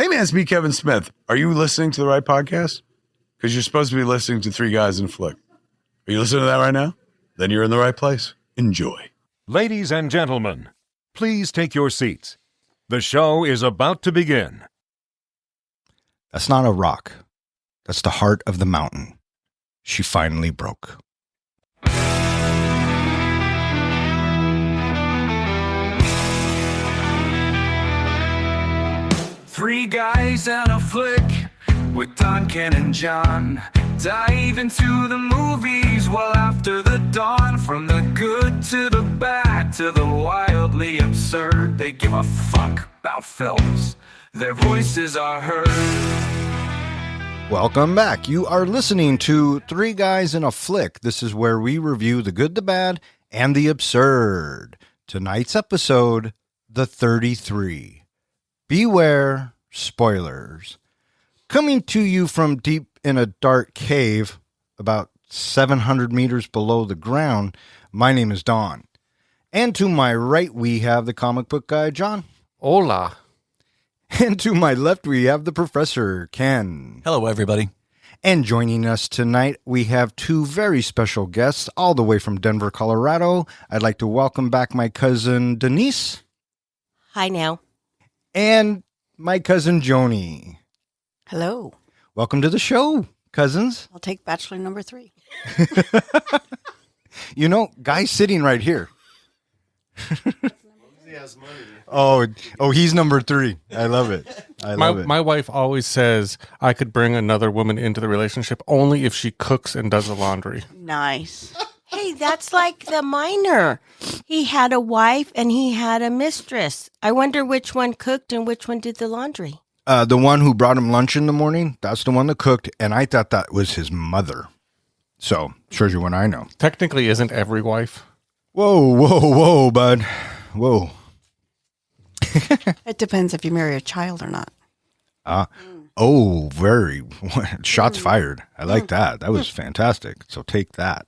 Hey man, it's me, Kevin Smith. Are you listening to the right podcast? Because you're supposed to be listening to Three Guys in a Flick. Are you listening to that right now? Then you're in the right place. Enjoy. Ladies and gentlemen, please take your seats. The show is about to begin. That's not a rock. That's the heart of the mountain. She finally broke. Three guys and a flick with Duncan and John. Dive into the movies well after the dawn. From the good to the bad to the wildly absurd. They give a fuck about films. Their voices are heard. Welcome back. You are listening to Three Guys in a Flick. This is where we review the good, the bad, and the absurd. Tonight's episode, The 33. Beware spoilers. Coming to you from deep in a dark cave, about 700 meters below the ground, my name is Don. And to my right, we have the comic book guy, John. Hola. And to my left, we have the professor, Ken. Hello, everybody. And joining us tonight, we have two very special guests, all the way from Denver, Colorado. I'd like to welcome back my cousin, Denise. Hi now. And my cousin, Joni. Hello. Welcome to the show, cousins. I'll take bachelor number 3. You know, guy's sitting right here. He has money. Oh, he's number 3. I love it. I love it. My wife always says I could bring another woman into the relationship only if she cooks and does the laundry. Nice. Hey, that's like the miner. He had a wife and he had a mistress. I wonder which one cooked and which one did the laundry. The one who brought him lunch in the morning, that's the one that cooked, and I thought that was his mother. So, shows you what I know. Technically, isn't every wife? Whoa, bud. Whoa. It depends if you marry a child or not. Very. Shots fired. I like that. That was fantastic. So take that.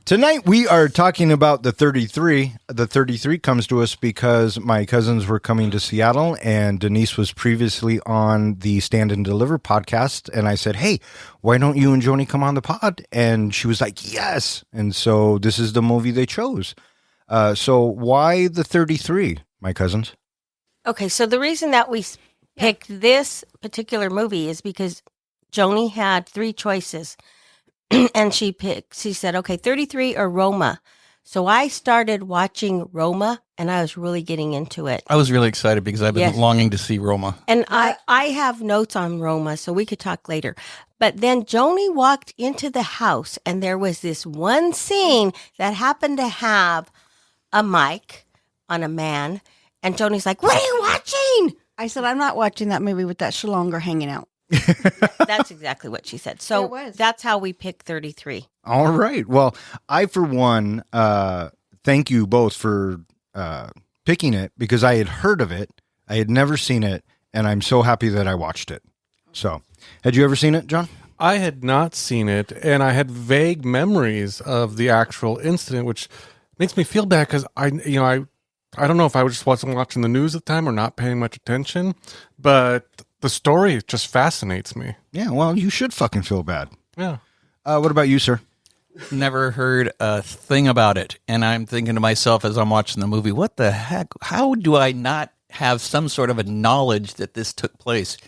Tonight we are talking about the 33. The 33 comes to us because my cousins were coming to Seattle and Denise was previously on the Stand and Deliver podcast. And I said, hey, why don't you and Joni come on the pod? And she was like, yes. And so this is the movie they chose. So why the 33, my cousins? Okay, so the reason that we picked this particular movie is because Joni had 3 choices. And she said, okay, 33 or Roma. So I started watching Roma, and I was really getting into it. I was really excited because I've been longing to see Roma. And I have notes on Roma, so we could talk later. But then Joni walked into the house, and there was this one scene that happened to have a mic on a man. And Joni's like, what are you watching? I said, I'm not watching that movie with that shalonger hanging out. That's exactly what she said. So that's how we picked 33. All right. Well, I, for one, thank you both for picking it because I had heard of it. I had never seen it, and I'm so happy that I watched it. So, had you ever seen it, John? I had not seen it, and I had vague memories of the actual incident, which makes me feel bad because I don't know if I just wasn't watching the news at the time or not paying much attention, but the story just fascinates me. Yeah, well, you should fucking feel bad. Yeah. What about you, sir? Never heard a thing about it. And I'm thinking to myself as I'm watching the movie, what the heck? How do I not have some sort of a knowledge that this took place?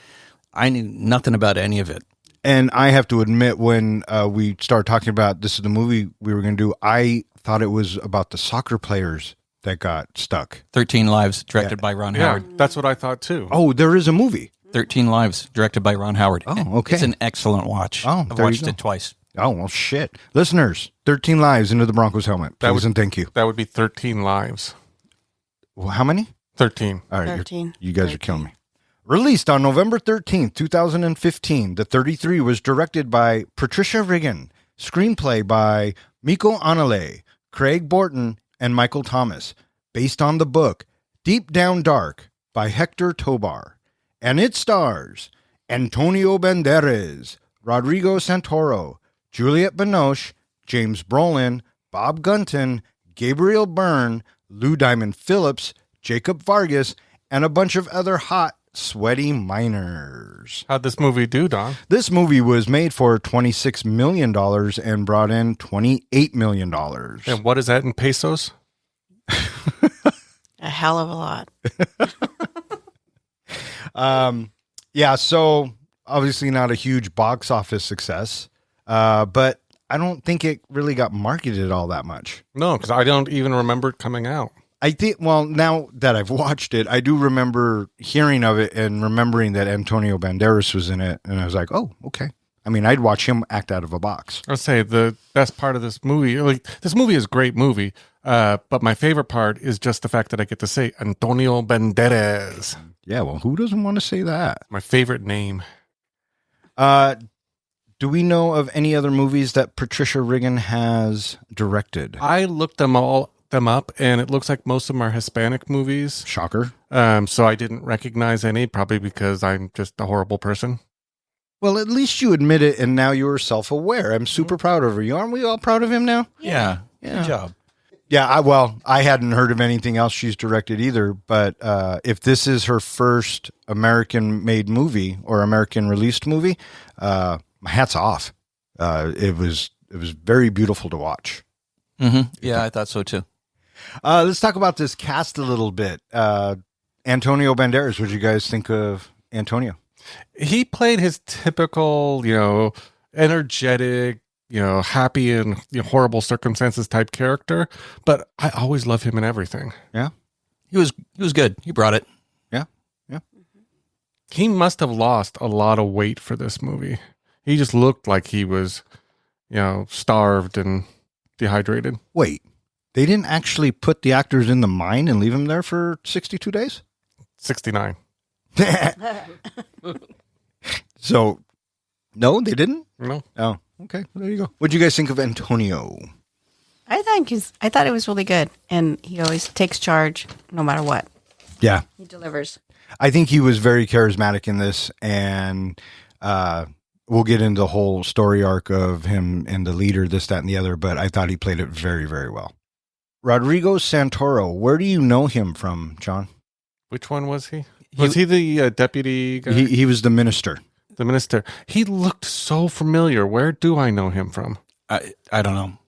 I knew nothing about any of it. And I have to admit, when we started talking about this is the movie we were going to do, I thought it was about the soccer players that got stuck. 13 Lives, directed by Ron Howard. Yeah, that's what I thought too. Oh, there is a movie. 13 Lives, directed by Ron Howard. Oh, okay. It's an excellent watch. Oh, I've watched it twice. Oh, well, shit. Listeners, 13 Lives into the Broncos helmet. Please and thank you. That would be 13 lives. Well, how many? 13. All right. 13. You guys are killing me. Released on November 13th, 2015, The 33 was directed by Patricia Riggin. Screenplay by Miko Anale, Craig Borton, and Michael Thomas. Based on the book Deep Down Dark by Hector Tobar. And it stars Antonio Banderas, Rodrigo Santoro, Juliette Binoche, James Brolin, Bob Gunton, Gabriel Byrne, Lou Diamond Phillips, Jacob Vargas, and a bunch of other hot Sweaty Miners. How'd this movie do, Don? This movie was made for $26 million and brought in $28 million. And what is that in pesos? A hell of a lot. Yeah, so obviously not a huge box office success, but I don't think it really got marketed all that much. No, because I don't even remember it coming out. I think, well, now that I've watched it, I do remember hearing of it and remembering that Antonio Banderas was in it, and I was like, oh, okay. I mean, I'd watch him act out of a box. I'll say the best part of this movie, like this movie is a great movie, but my favorite part is just the fact that I get to say Antonio Banderas. Yeah, well, who doesn't want to say that? My favorite name. Do we know of any other movies that Patricia Riggin has directed? I looked them up, and it looks like most of them are Hispanic movies. Shocker. So I didn't recognize any, probably because I'm just a horrible person. Well, at least you admit it, and now you're self-aware. I'm super proud of you. Aren't we all proud of him now? Yeah. Good job. Yeah, I hadn't heard of anything else she's directed either, but if this is her first American-made movie or American-released movie, my hat's off. It was very beautiful to watch. Mm-hmm. Yeah, I thought so too. Let's talk about this cast a little bit. Antonio Banderas, what did you guys think of Antonio? He played his typical, energetic, happy in horrible circumstances type character, but I always love him in everything. Yeah, He was good. He brought it. yeah. He must have lost a lot of weight for this movie. He just looked like he was, starved and dehydrated. Wait, they didn't actually put the actors in the mine and leave them there for 62 days? 69. So, no, they didn't? No. Oh, okay. Well, there you go. What do you guys think of Antonio? I thought it was really good, and he always takes charge no matter what. Yeah. He delivers. I think he was very charismatic in this, and we'll get into the whole story arc of him and the leader, this, that, and the other, but I thought he played it very, very well. Rodrigo Santoro, where do you know him from, John? Which one was he? Was he the deputy guy? He was the minister. The minister. He looked so familiar. Where do I know him from? I don't know.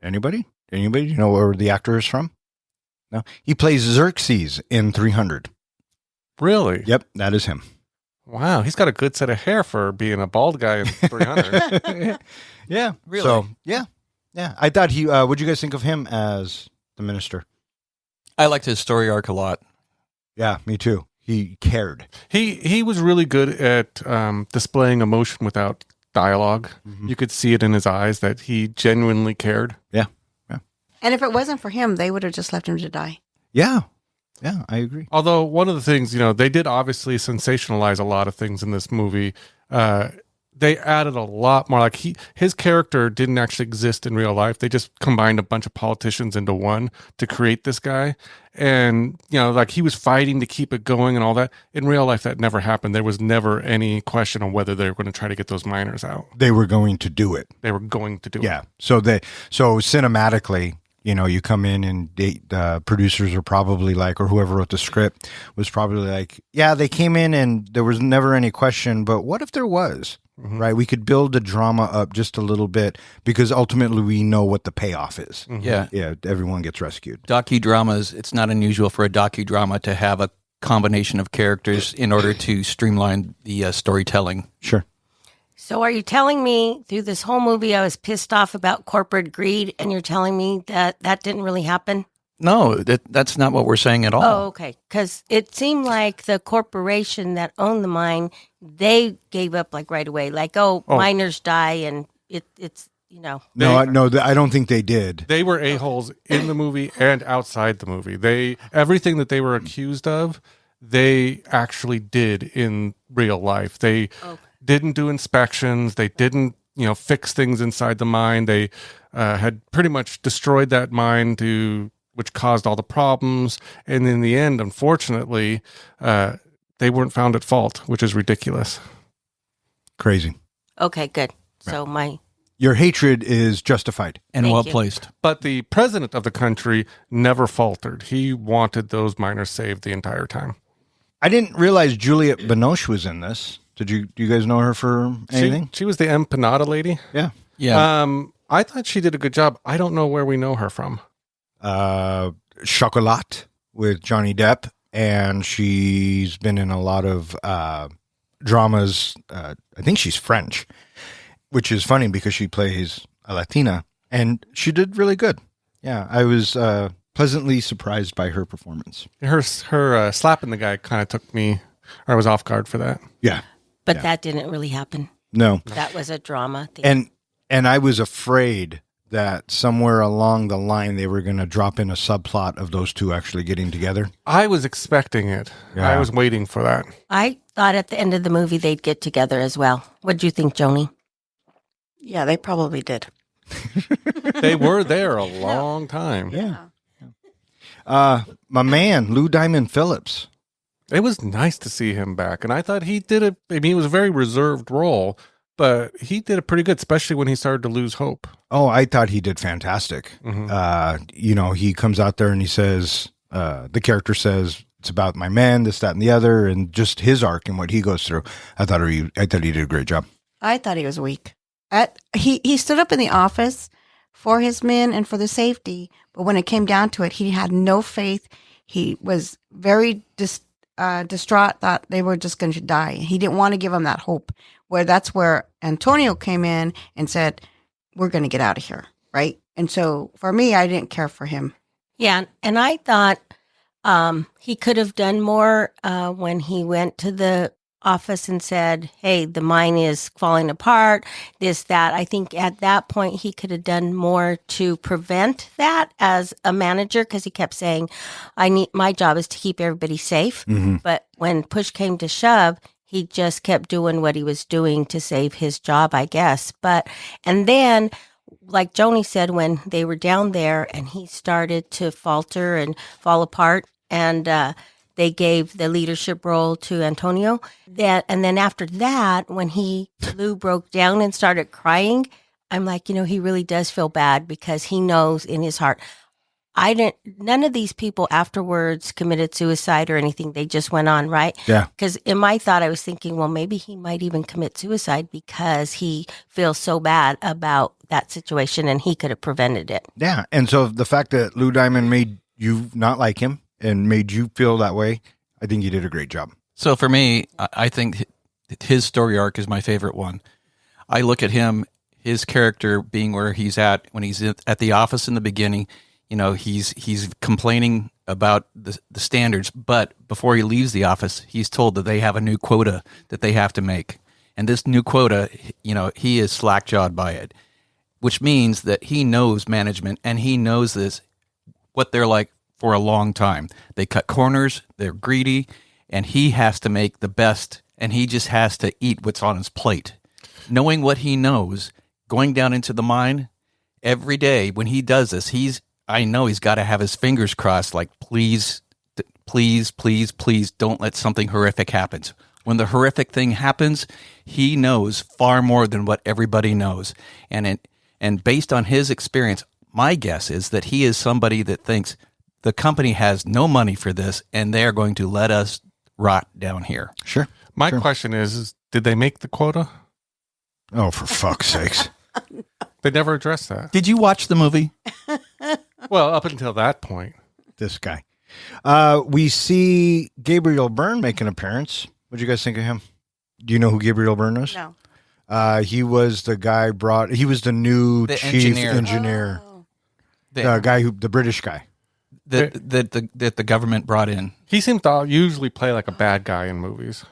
Anybody? Do you know where the actor is from? No. He plays Xerxes in 300. Really? Yep, that is him. Wow, he's got a good set of hair for being a bald guy in 300. Yeah. Really? So, yeah. I thought he, what'd you guys think of him as the minister? I liked his story arc a lot. Yeah, me too. He cared. He was really good at displaying emotion without dialogue. Mm-hmm. You could see it in his eyes that he genuinely cared. Yeah. And if it wasn't for him, they would have just left him to die. Yeah, I agree. Although one of the things, they did obviously sensationalize a lot of things in this movie. They added a lot more. Like his character didn't actually exist in real life. They just combined a bunch of politicians into one to create this guy. And, like he was fighting to keep it going and all that. In real life, that never happened. There was never any question on whether they were going to try to get those miners out. They were going to do it. They were going to do it. Yeah. So cinematically, you come in and the producers are probably like, or whoever wrote the script was probably like, yeah, they came in and there was never any question, but what if there was? Mm-hmm. Right? We could build the drama up just a little bit because ultimately we know what the payoff is. Mm-hmm. Yeah. Yeah. Everyone gets rescued. Docudramas, it's not unusual for a docudrama to have a combination of characters in order to streamline the storytelling. Sure. So are you telling me through this whole movie I was pissed off about corporate greed, and you're telling me that didn't really happen? No, that's not what we're saying at all. Oh, okay. Because it seemed like the corporation that owned the mine, they gave up like right away. Like, miners die, and it's. No, I don't think they did. They were a-holes in the movie and outside the movie. Everything that they were accused of, they actually did in real life. They didn't do inspections. They didn't, fix things inside the mine. They had pretty much destroyed that mine which caused all the problems. And in the end, unfortunately, they weren't found at fault, which is ridiculous. Crazy. Okay, good. So Your hatred is justified. And well placed. But the president of the country never faltered. He wanted those miners saved the entire time. I didn't realize Juliette Binoche was in this. Do you guys know her for anything? She was the empanada lady. Yeah. Yeah. I thought she did a good job. I don't know where we know her from. Chocolat with Johnny Depp, and she's been in a lot of dramas. I think she's French, which is funny because she plays a Latina, and she did really good. Yeah, I was pleasantly surprised by her performance. Her slapping the guy kind of took me, or I was off guard for that. Yeah, But that didn't really happen. no, That was a drama thing. and I was afraid that somewhere along the line they were going to drop in a subplot of those two actually getting together. I was expecting it. Yeah. I was waiting for that. I thought at the end of the movie they'd get together as well. What do you think, Joni? Yeah, they probably did. They were there a long time. Yeah. My man, Lou Diamond Phillips. It was nice to see him back. And I thought he did it. I mean, it was a very reserved role, but he did it pretty good, especially when he started to lose hope. Oh, I thought he did fantastic. He comes out there and he says, the character says, it's about my man, this, that, and the other, and just his arc and what he goes through. I thought he did a great job. I thought he was weak. He stood up in the office for his men and for the safety, but when it came down to it, he had no faith. He was very distraught, thought they were just going to die. He didn't want to give them that hope. That's where Antonio came in and said, we're going to get out of here, right? And so for me, I didn't care for him. Yeah, and I thought he could have done more when he went to the office and said, hey, the mine is falling apart, this, that. I think at that point he could have done more to prevent that as a manager, because he kept saying, my job is to keep everybody safe. Mm-hmm. But when push came to shove, he just kept doing what he was doing to save his job, I guess. And then, like Joni said, when they were down there and he started to falter and fall apart, and they gave the leadership role to Antonio. And then after that, when Lou broke down and started crying, I'm like, he really does feel bad, because he knows in his heart, none of these people afterwards committed suicide or anything. They just went on, right? Yeah. Because in my thought, I was thinking, well, maybe he might even commit suicide because he feels so bad about that situation and he could have prevented it. Yeah. And so the fact that Lou Diamond made you not like him and made you feel that way, I think he did a great job. So for me, I think his story arc is my favorite one. I look at him, his character being where he's at when he's at the office in the beginning. He's complaining about the standards, but before he leaves the office, he's told that they have a new quota that they have to make. And this new quota, he is slack-jawed by it, which means that he knows management and he knows what they're like for a long time. They cut corners, they're greedy, and he has to make the best, and he just has to eat what's on his plate. Knowing what he knows, going down into the mine every day when he does this, I know he's got to have his fingers crossed, like, please, please, please, please don't let something horrific happen. When the horrific thing happens, he knows far more than what everybody knows. And based on his experience, my guess is that he is somebody that thinks the company has no money for this and they're going to let us rot down here. Sure. My question is, did they make the quota? Oh, for fuck's sakes. They never addressed that. Did you watch the movie? Well, up until that point. This guy. We see Gabriel Byrne make an appearance. What do you guys think of him? Do you know who Gabriel Byrne is? No. He was the guy he was the new The chief engineer. engineer. Oh. The British guy. That the government brought in. He seemed to usually play like a bad guy in movies.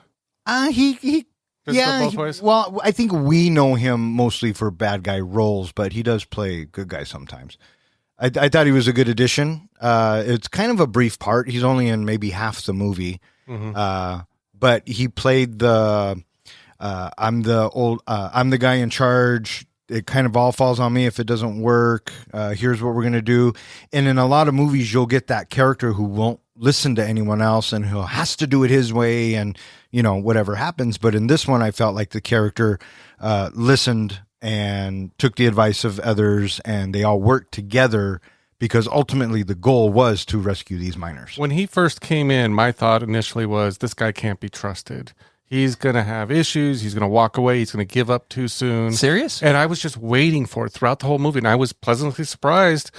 He Does it go both ways? well, I think we know him mostly for bad guy roles, but he does play good guy sometimes. I thought he was a good addition. It's kind of a brief part. He's only in maybe half the movie. Mm-hmm. But he played I'm the guy in charge. It kind of all falls on me if it doesn't work. Here's what we're going to do. And in a lot of movies, you'll get that character who won't listen to anyone else and who has to do it his way and, whatever happens. But in this one, I felt like the character listened and took the advice of others, and they all worked together because ultimately the goal was to rescue these miners. When he first came in, my thought initially was this guy can't be trusted. He's going to have issues. He's going to walk away. He's going to give up too soon. Serious? And I was just waiting for it throughout the whole movie. And I was pleasantly surprised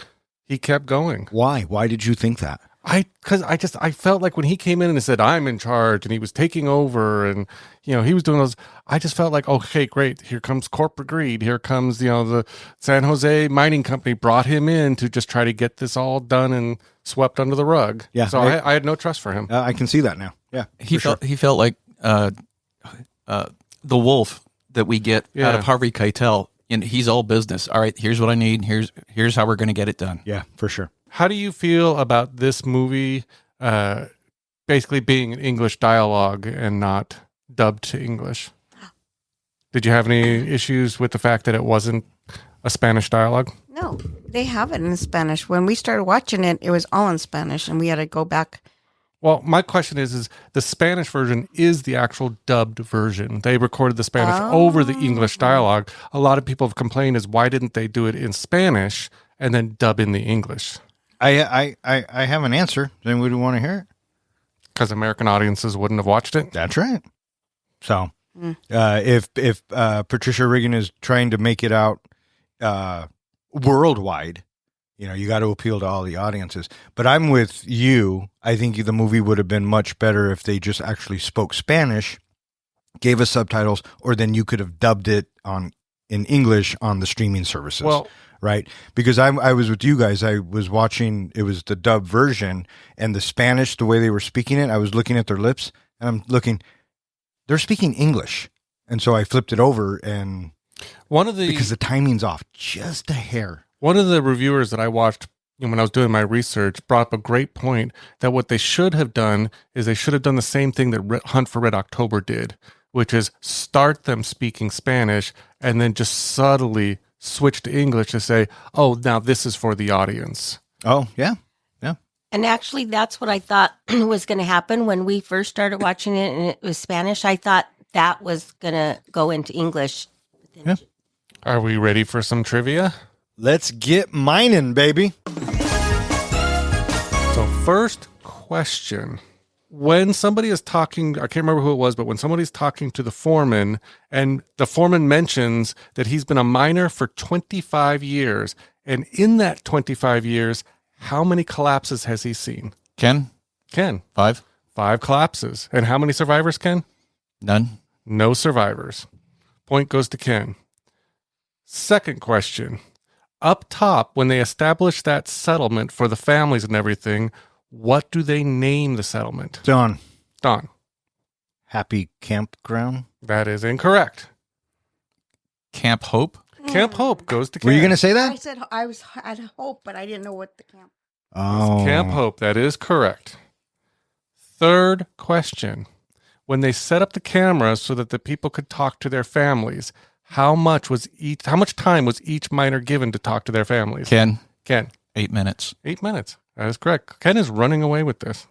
he kept going. Why? Why did you think that? Because I felt like when he came in and said, I'm in charge, and he was taking over, and, he was doing those, I just felt like, okay, great. Here comes corporate greed. Here comes, the San Jose Mining Company brought him in to just try to get this all done and swept under the rug. Yeah. So I had no trust for him. I can see that now. Yeah. He felt like the wolf that we get out of Harvey Keitel. And he's all business. All right, here's what I need. Here's how we're going to get it done. Yeah, for sure. How do you feel about this movie basically being an English dialogue and not dubbed to English? Did you have any issues with the fact that it wasn't a Spanish dialogue? No, they have it in Spanish. When we started watching it, it was all in Spanish, and we had to go back. Well, my question is the Spanish version is the actual dubbed version. They recorded the Spanish over the English dialogue. A lot of people have complained is why didn't they do it in Spanish and then dub in the English? I have an answer. Does anybody want to hear it? Because American audiences wouldn't have watched it. That's right. So, if Patricia Regan is trying to make it out worldwide, you got to appeal to all the audiences. But I'm with you. I think the movie would have been much better if they just actually spoke Spanish, gave us subtitles, or then you could have dubbed it in English on the streaming services. Well, right? Because I was with you guys. I was watching, it was the dub version, and the Spanish, the way they were speaking it, I was looking at their lips, and I'm looking, they're speaking English. And so I flipped it over, and because the timing's off just a hair. One of the reviewers that I watched when I was doing my research brought up a great point that what they should have done is they should have done the same thing that Hunt for Red October did, which is start them speaking Spanish and then just subtly switch to English to say, oh, now this is for the audience. Oh, yeah. Yeah. And actually, that's what I thought was going to happen when we first started watching it and it was Spanish. I thought that was going to go into English. Yeah. Are we ready for some trivia? Let's get mining, baby. So first question. When somebody is talking, I can't remember who it was, but when somebody's talking to the foreman and the foreman mentions that he's been a miner for 25 years, and in that 25 years, how many collapses has he seen? Ken? 5. 5 collapses. And how many survivors, Ken? None. No survivors. Point goes to Ken. Second question. Up top, when they establish that settlement for the families and everything, what do they name the settlement? Don. Happy Campground. That is incorrect. Camp Hope? Camp Hope goes to Ken. Were you going to say I that? said I had hope, but I didn't know what the camp. Oh. Camp Hope. That is correct. Third question. When they set up the cameras so that the people could talk to their families, how much time was each miner given to talk to their families? Ken? 8 minutes. 8 minutes. That is correct. Ken is running away with this.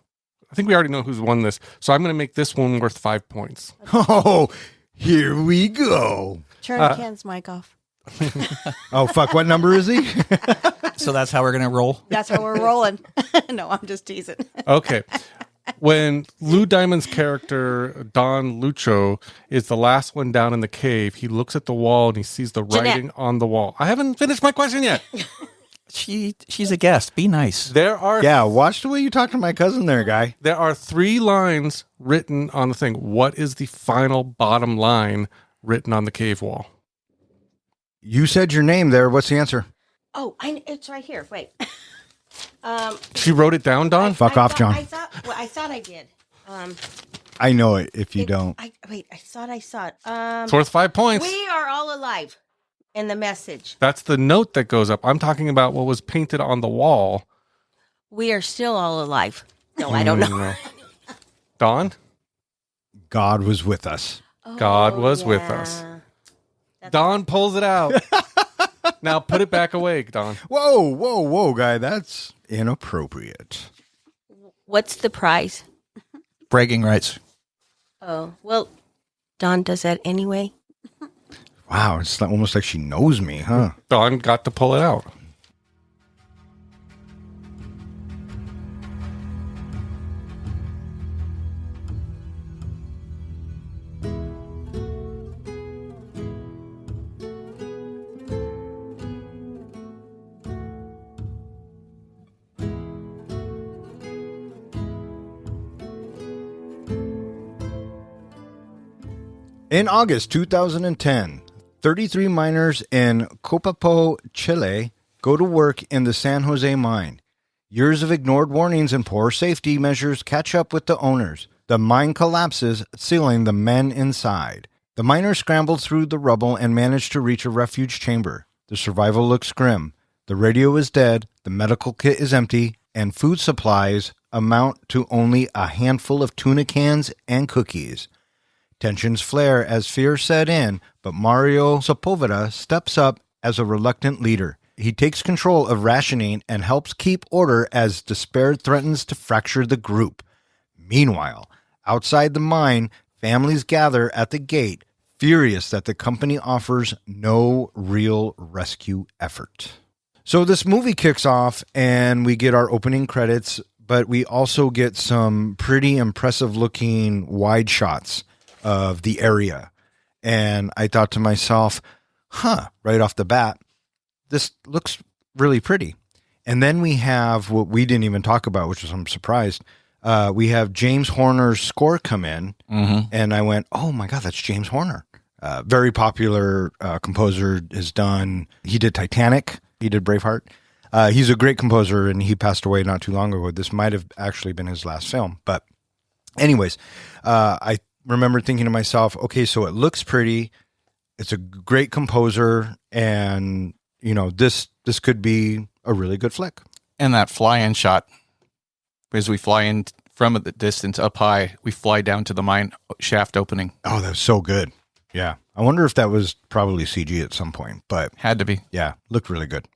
I think we already know who's won this. So I'm going to make this one worth 5 points. Oh, here we go. Turn Ken's mic off. Oh, fuck. What number is he? So that's how we're going to roll? That's how we're rolling. No, I'm just teasing. Okay. When Lou Diamond's character, Don Lucho, is the last one down in the cave, he looks at the wall and he sees the writing on the wall. I haven't finished my question yet. She's a guest. Be nice. Yeah, watch the way you talk to my cousin there, guy. There are 3 lines written on the thing. What is the final bottom line written on the cave wall? You said your name there. What's the answer? Oh, it's right here. Wait. She wrote it down, Don? Fuck off, John. I thought I did. I know it if you don't. I thought I saw it. It's worth 5 points. We are all alive in the message. That's the note that goes up. I'm talking about what was painted on the wall. We are still all alive. No, I don't know. No. Don? God was with us. God was with us. Don pulls it out. Now put it back away, Don. Whoa, guy. That's inappropriate. What's the prize? Bragging rights. Oh, well, Don does that anyway. Wow, it's almost like she knows me, huh? Don got to pull it out. In August 2010, 33 miners in Copiapó, Chile, go to work in the San Jose mine. Years of ignored warnings and poor safety measures catch up with the owners. The mine collapses, sealing the men inside. The miners scramble through the rubble and manage to reach a refuge chamber. The survival looks grim. The radio is dead, the medical kit is empty, and food supplies amount to only a handful of tuna cans and cookies. Tensions flare as fear set in, but Mario Sepulveda steps up as a reluctant leader. He takes control of rationing and helps keep order as despair threatens to fracture the group. Meanwhile, outside the mine, families gather at the gate, furious that the company offers no real rescue effort. So this movie kicks off and we get our opening credits, but we also get some pretty impressive looking wide shots of the area. And I thought to myself, right off the bat, this looks really pretty. And then we have what we didn't even talk about, which was, I'm surprised. We have James Horner's score come in, and I went, oh my God, that's James Horner. Very popular composer, he did Titanic, he did Braveheart. He's a great composer, and he passed away not too long ago. This might have actually been his last film. But anyways, I remember thinking to myself, okay, so it looks pretty. It's a great composer, and this could be a really good flick. And that fly-in shot, as we fly in from the distance up high, we fly down to the mine shaft opening. Oh, that was so good. Yeah. I wonder if that was probably CG at some point, but had to be. Yeah, looked really good.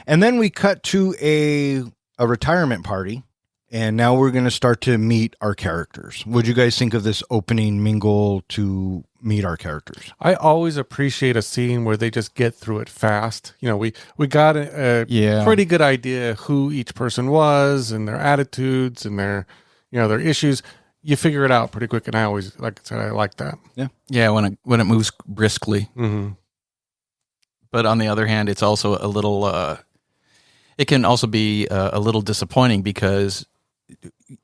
And then we cut to a retirement party, and now we're going to start to meet our characters. What do you guys think of this opening mingle to meet our characters? I always appreciate a scene where they just get through it fast. We got a pretty good idea who each person was and their attitudes and their issues. You figure it out pretty quick, and I always, like I said, I like that. Yeah, when it moves briskly. Mm-hmm. But on the other hand, it's also a little. It can also be a little disappointing because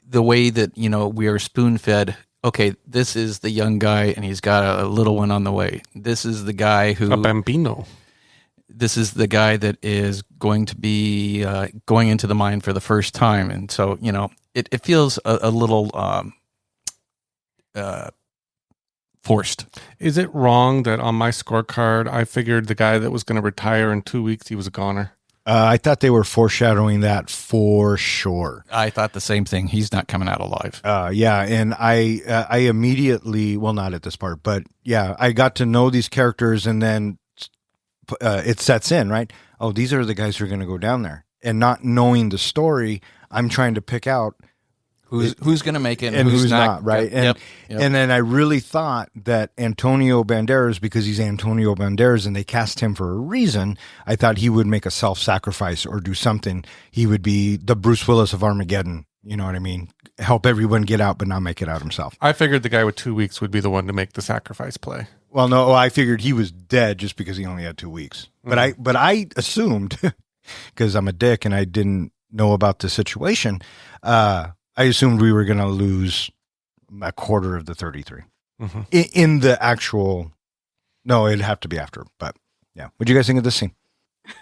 the way that we are spoon fed. Okay, this is the young guy, and he's got a little one on the way. This is the guy who a bambino. This is the guy that is going to be going into the mine for the first time, and so it feels a little forced. Is it wrong that on my scorecard I figured the guy that was going to retire in 2 weeks, he was a goner? I thought they were foreshadowing that for sure. I thought the same thing. He's not coming out alive. Yeah, and I immediately, well, not at this part, but yeah, I got to know these characters, and then it sets in, right? Oh, these are the guys who are going to go down there. And not knowing the story, I'm trying to pick out who's going to make it and who's not, right? Yep. And then I really thought that Antonio Banderas, because he's Antonio Banderas and they cast him for a reason, I thought he would make a self-sacrifice or do something. He would be the Bruce Willis of Armageddon. You know what I mean? Help everyone get out, but not make it out himself. I figured the guy with 2 weeks would be the one to make the sacrifice play. Well, no, I figured he was dead just because he only had 2 weeks. Mm-hmm. But I assumed, because I'm a dick and I didn't know about the situation, I assumed we were going to lose a quarter of the 33 in the actual. No, it'd have to be after. But yeah, what do you guys think of this scene?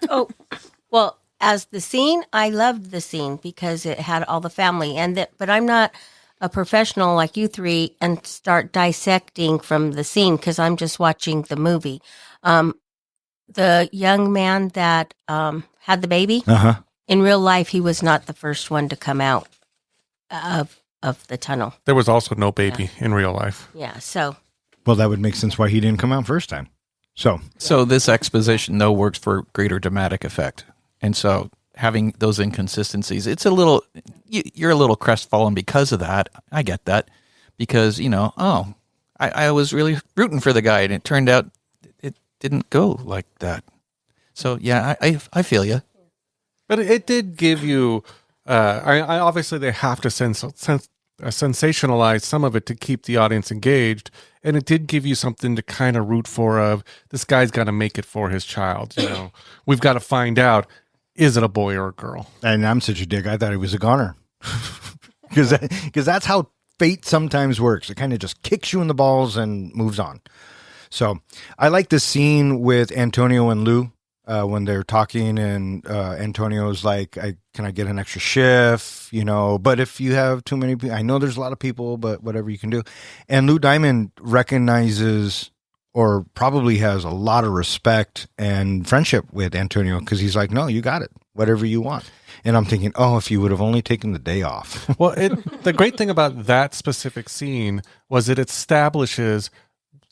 Oh, well, as the scene, I loved the scene because it had all the family, but I'm not a professional like you three and start dissecting from the scene because I'm just watching the movie. The young man that had the baby in real life, he was not the first one to come out of the tunnel. There was also no baby in real life. Yeah, so. Well, that would make sense why he didn't come out first time. So this exposition, though, works for greater dramatic effect. And so having those inconsistencies, it's a little, you're a little crestfallen because of that. I get that. Because, I was really rooting for the guy, and it turned out it didn't go like that. So, yeah, I feel you. But it did give you... I obviously they have to sensationalize some of it to keep the audience engaged, and it did give you something to kind of root for. Of this guy's got to make it for his child. We've got to find out, is it a boy or a girl? And I'm such a dick. I thought he was a goner because that's how fate sometimes works. It kind of just kicks you in the balls and moves on. So I like the scene with Antonio and Lou when they're talking, and Antonio's like, can I get an extra shift? You know, but if you have too many people, I know there's a lot of people, but whatever you can do. And Lou Diamond recognizes, or probably has, a lot of respect and friendship with Antonio, because he's like, no, you got it, whatever you want. And I'm thinking, oh, if you would have only taken the day off. Well, the great thing about that specific scene was it establishes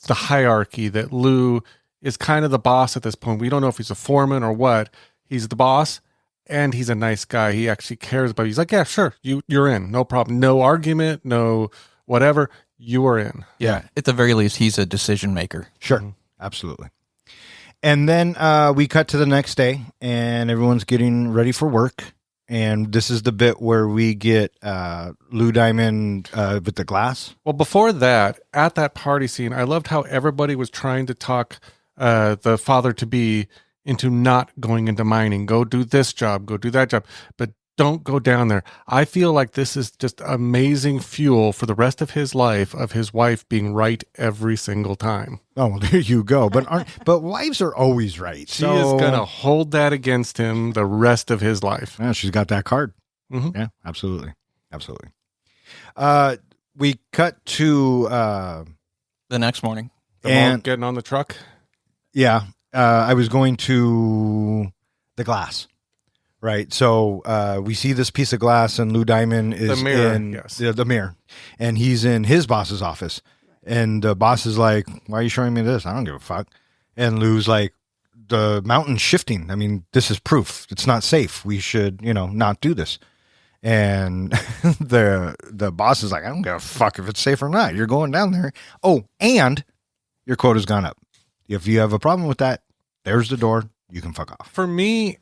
the hierarchy, that Lou is kind of the boss at this point. We don't know if he's a foreman or what. He's the boss, and he's a nice guy. He actually cares about it. He's like, yeah, sure, you're in, no problem, no argument, no whatever. You are in. Yeah. At the very least, he's a decision maker. Sure. Absolutely. And then we cut to the next day, and everyone's getting ready for work. And this is the bit where we get Lou Diamond with the glass. Well, before that, at that party scene, I loved how everybody was trying to talk the father-to-be into not going into mining. Go do this job, go do that job, but don't go down there. I feel like this is just amazing fuel for the rest of his life, of his wife being right every single time. Oh, well, there you go. But wives are always right. She is going to hold that against him the rest of his life. Yeah, she's got that card. Mm-hmm. Yeah, absolutely. Absolutely. We cut to... The next morning. And getting on the truck. Yeah. I was going to the glass. Right. So we see this piece of glass, and Lou Diamond is the mirror, in yes. the mirror, and he's in his boss's office. And the boss is like, why are you showing me this? I don't give a fuck. And Lou's like, the mountain's shifting. I mean, this is proof. It's not safe. We should, not do this. And the boss is like, I don't give a fuck if it's safe or not. You're going down there. Oh, and your quota's gone up. If you have a problem with that, there's the door. You can fuck off. For me,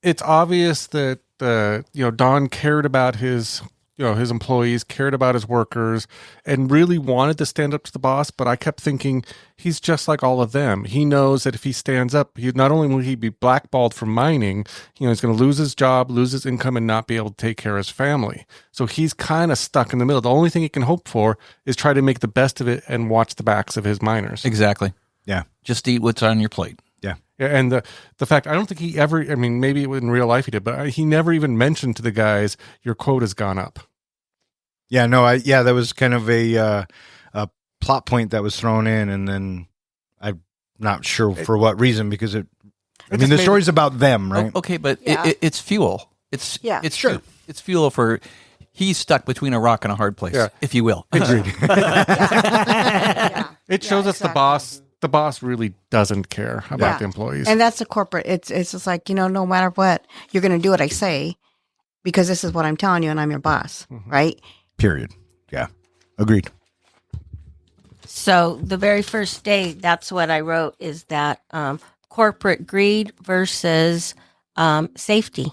it's obvious that Don cared about his employees, cared about his workers, and really wanted to stand up to the boss. But I kept thinking, he's just like all of them. He knows that if he stands up, not only will he be blackballed from mining, he's going to lose his job, lose his income, and not be able to take care of his family. So he's kind of stuck in the middle. The only thing he can hope for is try to make the best of it and watch the backs of his miners. Exactly. Yeah. Just eat what's on your plate. Yeah. Yeah, and the fact, I don't think he ever, maybe in real life he did, but he never even mentioned to the guys, your quota's gone up. Yeah, no, that was kind of a plot point that was thrown in, and then I'm not sure for what reason, because the story's about them, right? Okay, but Yeah. it's fuel. It's sure. It's fuel for, he's stuck between a rock and a hard place, if you will. Agreed. It shows us exactly. the boss really doesn't care about the employees. And that's a corporate. It's just like, no matter what, you're going to do what I say, because this is what I'm telling you, and I'm your boss, right? Period. Yeah. Agreed. So the very first day, that's what I wrote, is that corporate greed versus safety.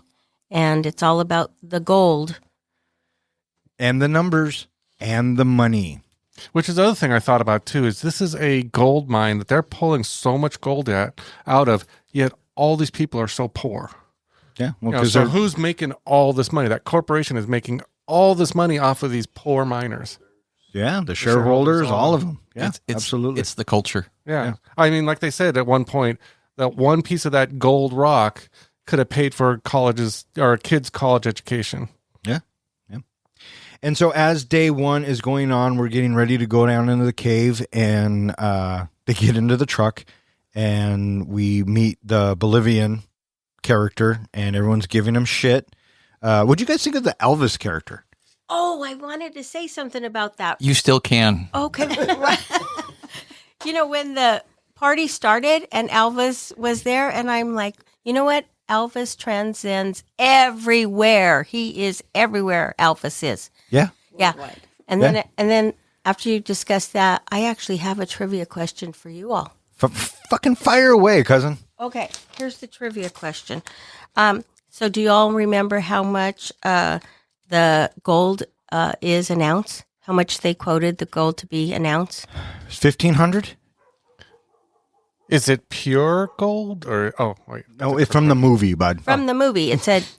And it's all about the gold. And the numbers and the money. Which is the other thing I thought about too, is this is a gold mine that they're pulling so much gold out of, yet all these people are so poor. Yeah. Well, So who's making all this money? That corporation is making all this money off of these poor miners. yeah, the shareholders, all of them. Yeah, It's absolutely. It's the culture. Yeah. Like they said at one point, that one piece of that gold rock could have paid for colleges or a kid's college education. Yeah. Yeah. And so as day one is going on, we're getting ready to go down into the cave, and they get into the truck, and we meet the Bolivian character, and everyone's giving him shit. What'd you guys think of the Elvis character? Oh, I wanted to say something about that. You still can. Okay. When the party started and Elvis was there, and I'm like, you know what? Elvis transcends everywhere. He is everywhere. Elvis is. Yeah. Yeah. And then after you discuss that, I actually have a trivia question for you all. Fucking fire away, cousin. Okay. Here's the trivia question. So do you all remember how much the gold is an ounce? How much they quoted the gold to be an ounce? 1,500? Is it pure gold or wait? No, it's from the movie, bud. From the movie,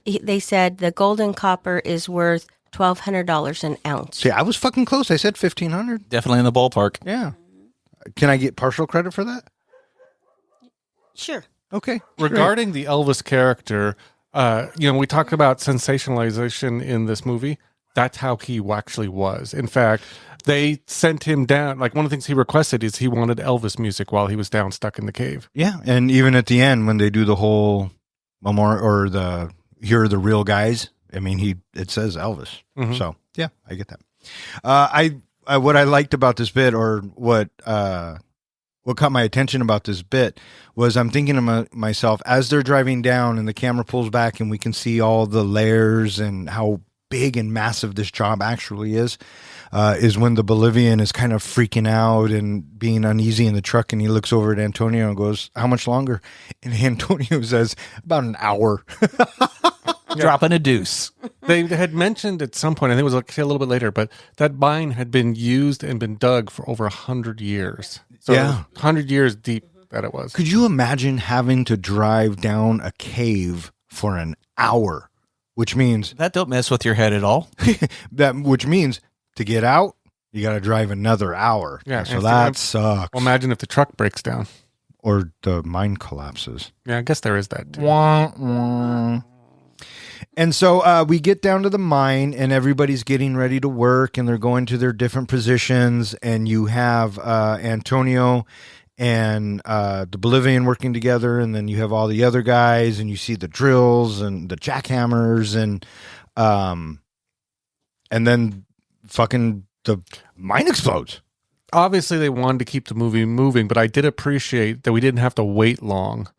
they said the gold and copper is worth $1,200 an ounce. See, I was fucking close. I said 1,500. Definitely in the ballpark. Yeah. Can I get partial credit for that? Sure. Okay. Regarding the Elvis character, we talked about sensationalization in this movie. That's how he actually was. In fact, they sent him down. Like, one of the things he requested is he wanted Elvis music while he was down stuck in the cave. Yeah, and even at the end when they do the whole memorial or the here are the real guys. I mean, it says Elvis. Mhm. So yeah, I get that. What I liked about this bit, or what caught my attention about this bit, was I'm thinking to myself as they're driving down and the camera pulls back and we can see all the layers and how big and massive this job actually is when the Bolivian is kind of freaking out and being uneasy in the truck, and he looks over at Antonio and goes, "How much longer?" And Antonio says, "About an hour." Dropping a deuce. They had mentioned at some point, I think it was a little bit later, but that mine had been used and been dug for over 100 years. So Yeah. 100 years deep that it was. Could you imagine having to drive down a cave for an hour? Which means That don't mess with your head at all. which means to get out, you got to drive another hour. Yeah, So and that if- sucks. Well, imagine if the truck breaks down. Or the mine collapses. Yeah, I guess there is that too. Wah, wah. And so we get down to the mine, and everybody's getting ready to work, and they're going to their different positions. And you have Antonio and the Bolivian working together, and then you have all the other guys, and you see the drills and the jackhammers, and then fucking the mine explodes. Obviously, they wanted to keep the movie moving, but I did appreciate that we didn't have to wait long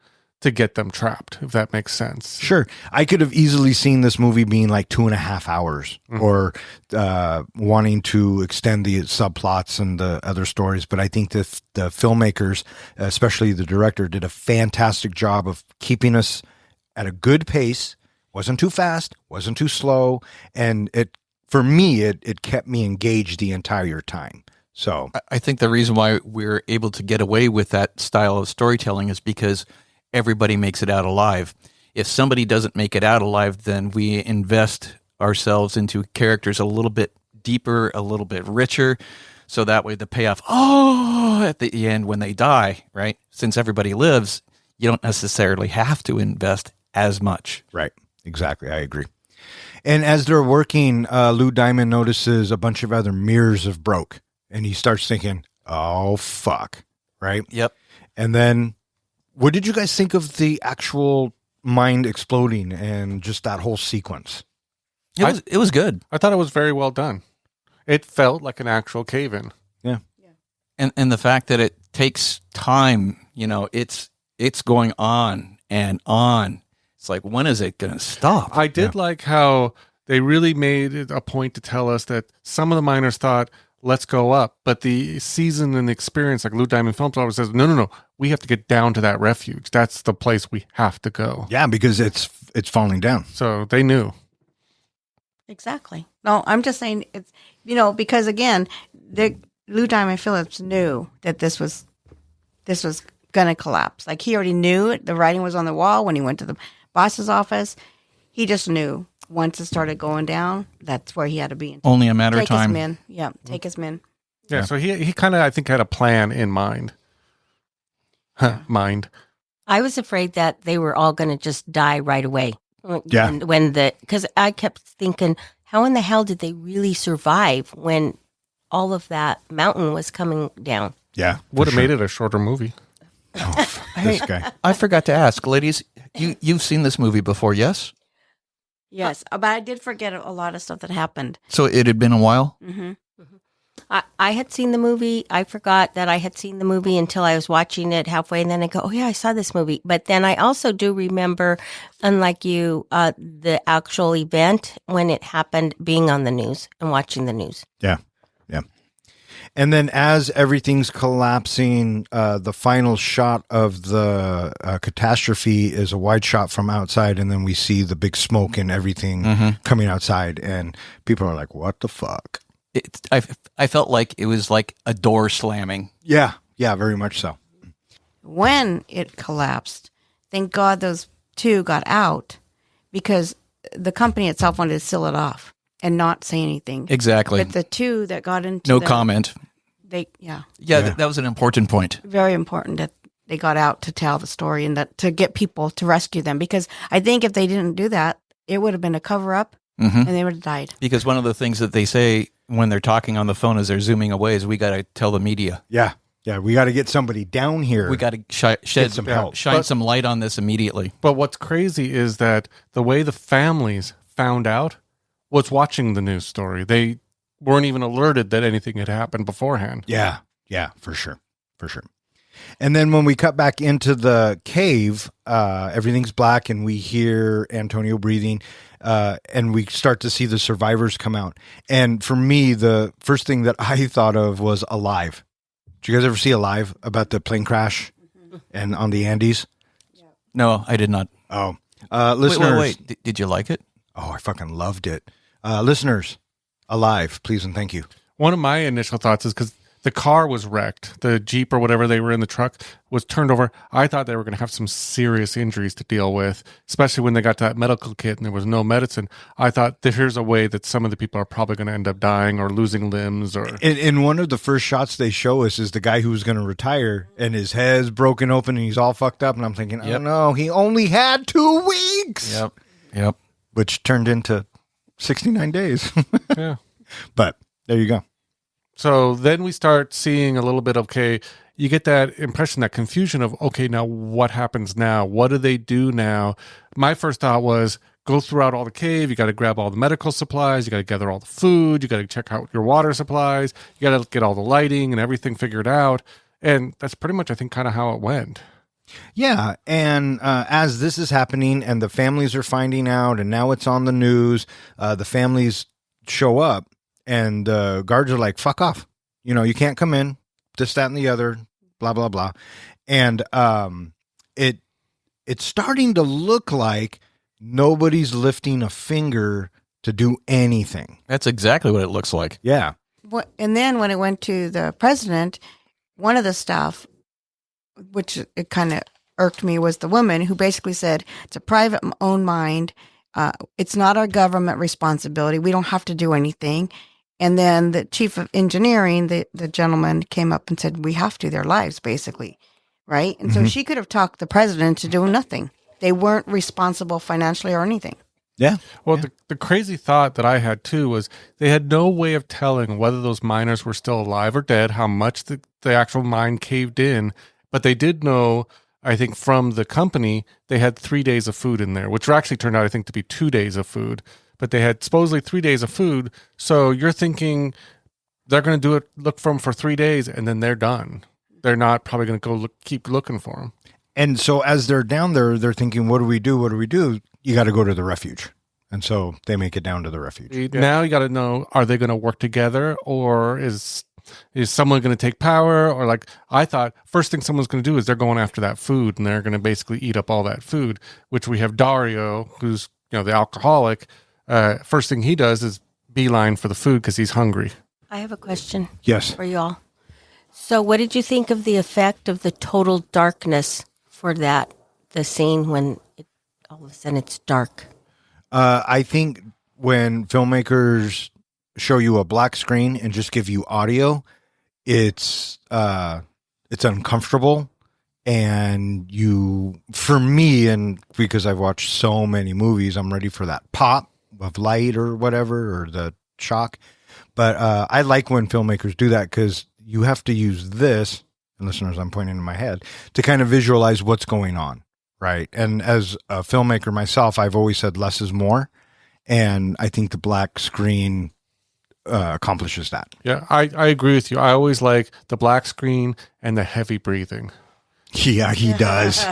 to get them trapped, if that makes sense. Sure. I could have easily seen this movie being like 2.5 hours or wanting to extend the subplots and the other stories. But I think the filmmakers, especially the director, did a fantastic job of keeping us at a good pace. Wasn't too fast, wasn't too slow. And for me, it kept me engaged the entire time. So I think the reason why we're able to get away with that style of storytelling is because everybody makes it out alive. If somebody doesn't make it out alive, then we invest ourselves into characters a little bit deeper, a little bit richer, so that way the payoff, at the end when they die, right? Since everybody lives, you don't necessarily have to invest as much. right. Exactly. I agree. And as they're working, Lou Diamond notices a bunch of other mirrors have broke. And he starts thinking, oh, fuck. Right? Yep. And then what did you guys think of the actual mind exploding and just that whole sequence? It was good. I thought it was very well done. It felt like an actual cave-in. Yeah. And the fact that it takes time, it's going on and on. It's like, when is it going to stop? I did like how they really made it a point to tell us that some of the miners thought, let's go up. But the season and the experience, like Lou Diamond Phillips always says, no. We have to get down to that refuge. That's the place we have to go. Yeah, because it's falling down. So they knew. Exactly. No, I'm just saying it's, because again, Lou Diamond Phillips knew that this was going to collapse. Like, he already knew it. The writing was on the wall when he went to the boss's office. He just knew once it started going down, that's where he had to be. Only a matter of Take time. his men. Yeah, take his men. Yeah, so he kind of, I think, had a plan in mind. I was afraid that they were all going to just die right away. Yeah. Because I kept thinking, how in the hell did they really survive when all of that mountain was coming down? Yeah. Would have made it a shorter movie. This guy. I forgot to ask, ladies, you've seen this movie before, yes? Yes, but I did forget a lot of stuff that happened. So it had been a while? Mm-hmm. I had seen the movie. I forgot that I had seen the movie until I was watching it halfway, and then I go, oh, yeah, I saw this movie. But then I also do remember, unlike you, the actual event when it happened, being on the news and watching the news. Yeah. Yeah. And then as everything's collapsing, the final shot of the catastrophe is a wide shot from outside, and then we see the big smoke and everything coming outside, and people are like, what the fuck? I felt like it was like a door slamming. Yeah. Yeah, very much so. When it collapsed, thank God those two got out, because the company itself wanted to seal it off. and not say anything. Exactly. But the two that got into No comment. Yeah, That was an important point. very important that they got out to tell the story and that to get people to rescue them. Because I think if they didn't do that, it would have been a cover up, and they would have died. Because one of the things that they say when they're talking on the phone as they're zooming away is we got to tell the media. Yeah. Yeah. We got to get somebody down here. We got to shed some help. shine some light on this immediately. But what's crazy is that the way the families found out was watching the news story. They weren't even alerted that anything had happened beforehand. Yeah. Yeah, for sure. For sure. And then when we cut back into the cave, everything's black and we hear Antonio breathing, and we start to see the survivors come out. And for me, the first thing that I thought of was Alive. Did you guys ever see Alive about the plane crash and on the Andes? No, I did not. Oh, listeners. Wait. Did you like it? Oh, I fucking loved it. Listeners, Alive, please and thank you. One of my initial thoughts is because the car was wrecked. The Jeep or whatever they were in the truck was turned over. I thought they were going to have some serious injuries to deal with, especially when they got to that medical kit and there was no medicine. I thought that here's a way that some of the people are probably going to end up dying or losing limbs. Or in one of the first shots they show us is the guy who was going to retire and his head's broken open and he's all fucked up. And I'm thinking, oh no, he only had 2 weeks. Yep. Which turned into 69 days. yeah. But there you go. So then we start seeing a little bit of, okay, you get that impression, that confusion of, okay, now what happens now? What do they do now? My first thought was go throughout all the cave. You got to grab all the medical supplies. You got to gather all the food. You got to check out your water supplies. You got to get all the lighting and everything figured out. And that's pretty much, I think, kind of how it went. Yeah, and as this is happening and the families are finding out and now it's on the news, the families show up and guards are like, fuck off. You know, you can't come in, this, that, and the other, blah, blah, blah. And it's starting to look like nobody's lifting a finger to do anything. That's exactly what it looks like. Yeah. And then when it went to the president, one of the staff, which it kind of irked me, was the woman who basically said, it's a private owned mine. It's not our government responsibility. We don't have to do anything. And then the chief of engineering, the gentleman came up and said, we have to, their lives, basically. Right? And so she could have talked the president to do nothing. They weren't responsible financially or anything. Yeah. Well, the crazy thought that I had too was they had no way of telling whether those miners were still alive or dead, how much the actual mine caved in. But they did know, I think, from the company, they had 3 days of food in there, which actually turned out, I think, to be 2 days of food. But they had supposedly 3 days of food. So you're thinking they're going to look for them for 3 days, and then they're done. They're not probably going to keep looking for them. And so as they're down there, they're thinking, what do we do? What do we do? You got to go to the refuge. And so they make it down to the refuge. Now you got to know, are they going to work together, or is someone going to take power? Or like I thought, first thing someone's going to do is they're going after that food, and they're going to basically eat up all that food, which we have Dario, who's the alcoholic. First thing he does is beeline for the food because he's hungry. I have a question. Yes. For y'all. So what did you think of the effect of the total darkness for the scene when all of a sudden it's dark? I think when filmmakers show you a black screen and just give you audio, it's uncomfortable. And for me, and because I've watched so many movies, I'm ready for that pop of light or whatever, or the shock. But I like when filmmakers do that because you have to use this, and listeners, I'm pointing in my head, to kind of visualize what's going on, right? And as a filmmaker myself, I've always said less is more. And I think the black screen accomplishes that. Yeah, I agree with you. I always like the black screen and the heavy breathing. Yeah, he does.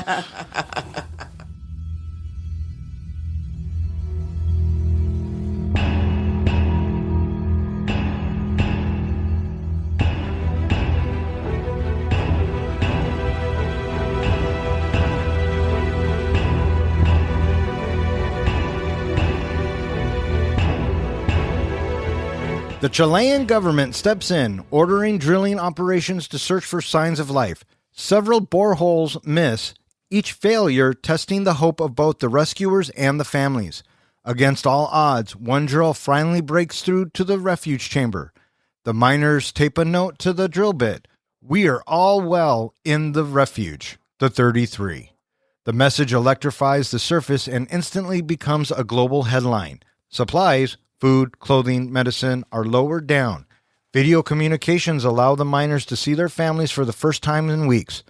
The Chilean government steps in, ordering drilling operations to search for signs of life. Several boreholes miss, each failure testing the hope of both the rescuers and the families. Against all odds, one drill finally breaks through to the refuge chamber. The miners tape a note to the drill bit. We are all well in the refuge, the 33. The message electrifies the surface and instantly becomes a global headline. Supplies, food, clothing, medicine are lowered down. Video communications allow the miners to see their families for the first time in weeks,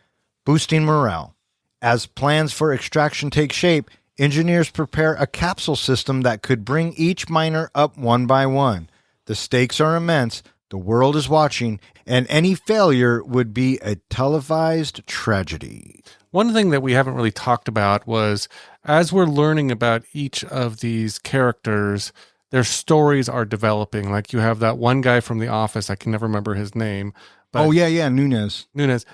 boosting morale. As plans for extraction take shape, engineers prepare a capsule system that could bring each miner up one by one. The stakes are immense, the world is watching, and any failure would be a televised tragedy. One thing that we haven't really talked about was, as we're learning about each of these characters, their stories are developing. Like you have that one guy from The Office, I can never remember his name. But Nunez.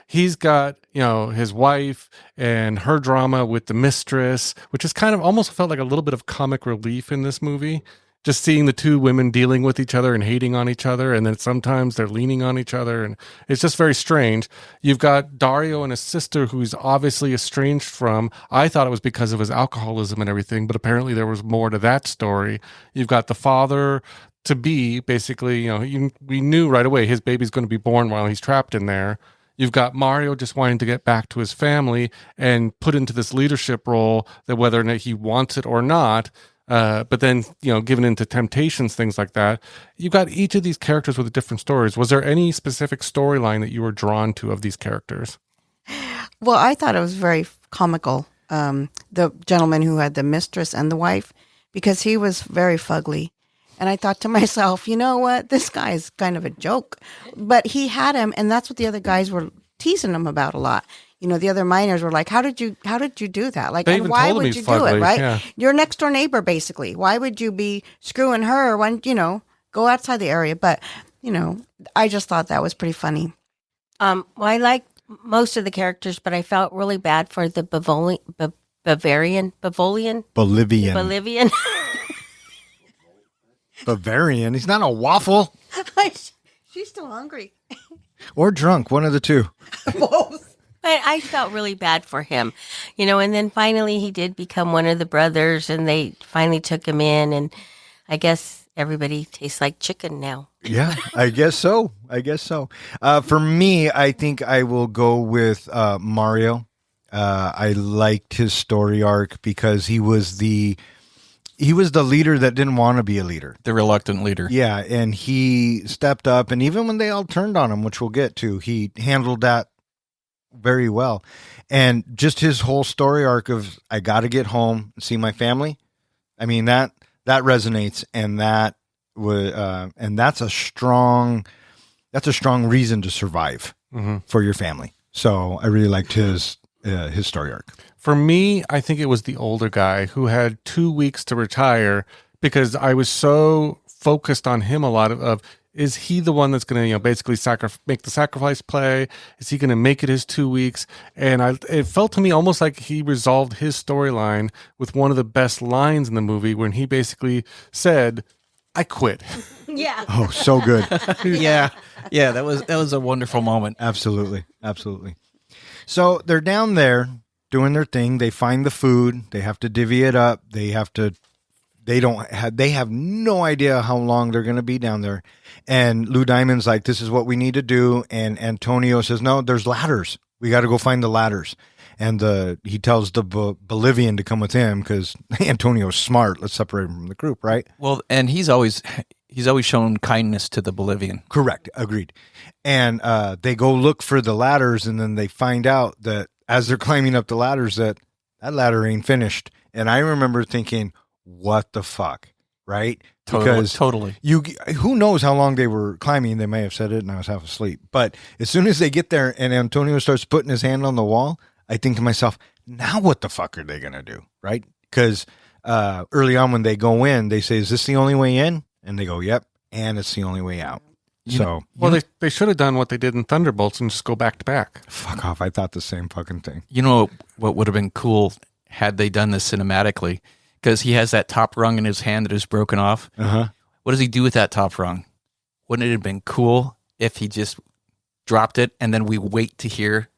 He's got, his wife and her drama with the mistress, which is kind of almost felt like a little bit of comic relief in this movie. Just seeing the two women dealing with each other and hating on each other, and then sometimes they're leaning on each other, and it's just very strange. You've got Dario and his sister, who's obviously estranged from. I thought it was because of his alcoholism and everything, but apparently there was more to that story. You've got the father to be, basically, we knew right away his baby's going to be born while he's trapped in there. You've got Mario just wanting to get back to his family and put into this leadership role that whether or not he wants it or not. But then, given into temptations, things like that. You've got each of these characters with different stories. Was there any specific storyline that you were drawn to of these characters? Well, I thought it was very comical, the gentleman who had the mistress and the wife, because he was very fugly. And I thought to myself, you know what? This guy is kind of a joke. But he had him, and that's what the other guys were teasing him about a lot. The other miners were like, how did you do that? Like, and why would you do it, right? Yeah. Your next door neighbor, basically. Why would you be screwing her when, go outside the area? But, I just thought that was pretty funny. Well, I liked most of the characters, but I felt really bad for the Bavarian. Bolivian. Bavarian. He's not a waffle. She's still hungry. Or drunk, one of the two. Both. But I felt really bad for him, and then finally he did become one of the brothers, and they finally took him in, and I guess everybody tastes like chicken now. Yeah, I guess so. For me, I think I will go with Mario. I liked his story arc because he was the leader that didn't want to be a leader. The reluctant leader. Yeah, and he stepped up, and even when they all turned on him, which we'll get to, he handled that very well. And just his whole story arc of, I got to get home and see my family. I mean, that resonates, and that was, and that's a strong reason to survive for your family. So I really liked his story arc. For me, I think it was the older guy who had 2 weeks to retire, because I was so focused on him a lot of is he the one that's going to, basically make the sacrifice play? Is he going to make it his 2 weeks? And it felt to me almost like he resolved his storyline with one of the best lines in the movie when he basically said, I quit. Yeah. Oh, so good. Yeah, that was a wonderful moment. Absolutely. So they're down there doing their thing. They find the food. They have to divvy it up. They have no idea how long they're going to be down there. And Lou Diamond's like, this is what we need to do. And Antonio says, no, there's ladders. We got to go find the ladders. And he tells the Bolivian to come with him because Antonio's smart. Let's separate him from the group, right? Well, and he's always shown kindness to the Bolivian. Correct. Agreed. And they go look for the ladders, and then they find out that as they're climbing up the ladders that ladder ain't finished. And I remember thinking, what the fuck, right? Totally. Who knows how long they were climbing? They may have said it, and I was half asleep. But as soon as they get there, and Antonio starts putting his hand on the wall, I think to myself, now what the fuck are they gonna do, right? Because early on when they go in, they say, "Is this the only way in?" And they go, "Yep," and it's the only way out. They should have done what they did in Thunderbolts and just go back to back. Fuck off! I thought the same fucking thing. You know what would have been cool had they done this cinematically? Because he has that top rung in his hand that is broken off. Uh-huh. What does he do with that top rung? Wouldn't it have been cool if he just dropped it and then we wait to hear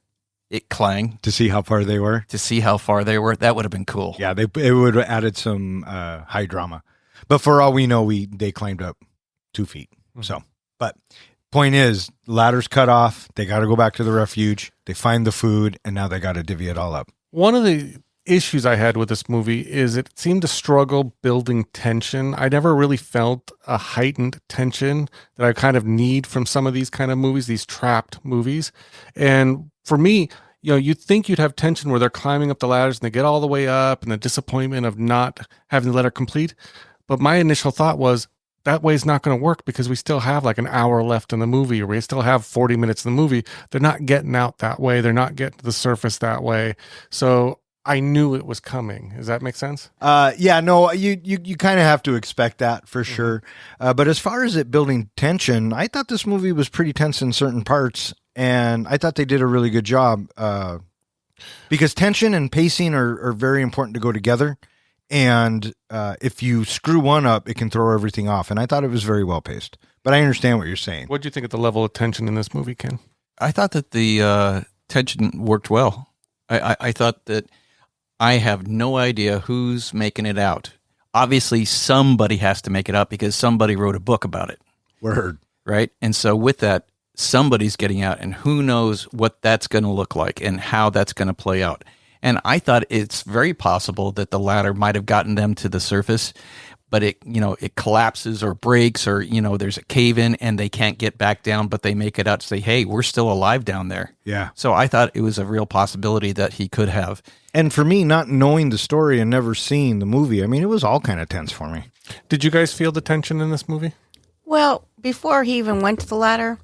it clang To see how far they were. to see how far they were. That would have been cool. Yeah, it would have added some high drama. But for all we know, they climbed up 2 feet. So, but point is, ladder's cut off. They got to go back to the refuge. They find the food, and now they got to divvy it all up. One of the issues I had with this movie is it seemed to struggle building tension. I never really felt a heightened tension that I kind of need from some of these kind of movies, these trapped movies. And for me, you'd think you'd have tension where they're climbing up the ladders and they get all the way up and the disappointment of not having the ladder complete. But my initial thought was that way is not going to work because we still have like an hour left in the movie, or we still have 40 minutes in the movie. They're not getting out that way. They're not getting to the surface that way. So I knew it was coming. Does that make sense? Yeah, no, you kind of have to expect that for sure. But as far as it building tension, I thought this movie was pretty tense in certain parts, and I thought they did a really good job because tension and pacing are very important to go together. And if you screw one up, it can throw everything off. And I thought it was very well paced. But I understand what you're saying. What do you think of the level of tension in this movie, Ken? I thought that the tension worked well. I thought that I have no idea who's making it out. Obviously, somebody has to make it out because somebody wrote a book about it. Word. Right? And so with that, somebody's getting out, and who knows what that's going to look like and how that's going to play out. And I thought it's very possible that the ladder might have gotten them to the surface, but it collapses or breaks, or, there's a cave in and they can't get back down, but they make it out to say, hey, we're still alive down there. Yeah. So I thought it was a real possibility that he could have. And for me, not knowing the story and never seeing the movie, I mean, it was all kind of tense for me. Did you guys feel the tension in this movie? Well, before he even went to the ladder,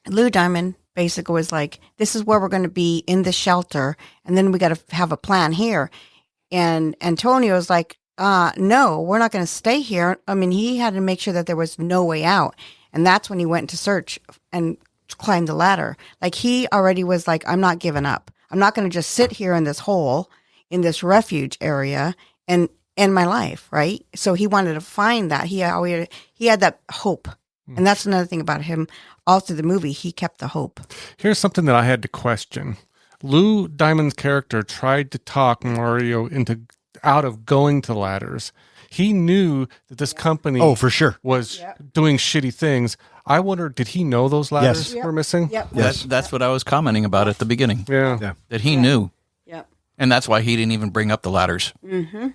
Lou Diamond basically was like, this is where we're going to be in the shelter, and then we got to have a plan here. And Antonio's like, no, we're not going to stay here. I mean, he had to make sure that there was no way out. And that's when he went to search and climb the ladder. Like, he already was like, I'm not giving up. I'm not going to just sit here in this hole, in this refuge area, and end my life, right? So he wanted to find that. He had that hope. And that's another thing about him. All through the movie, he kept the hope. Here's something that I had to question. Lou Diamond's character tried to talk Mario out of going to ladders. He knew that this company for sure was doing shitty things. I wonder, did he know those ladders were missing? Yep. Yes. That's what I was commenting about at the beginning. Yeah. That he knew. Yep. And that's why he didn't even bring up the ladders. Mm-hmm.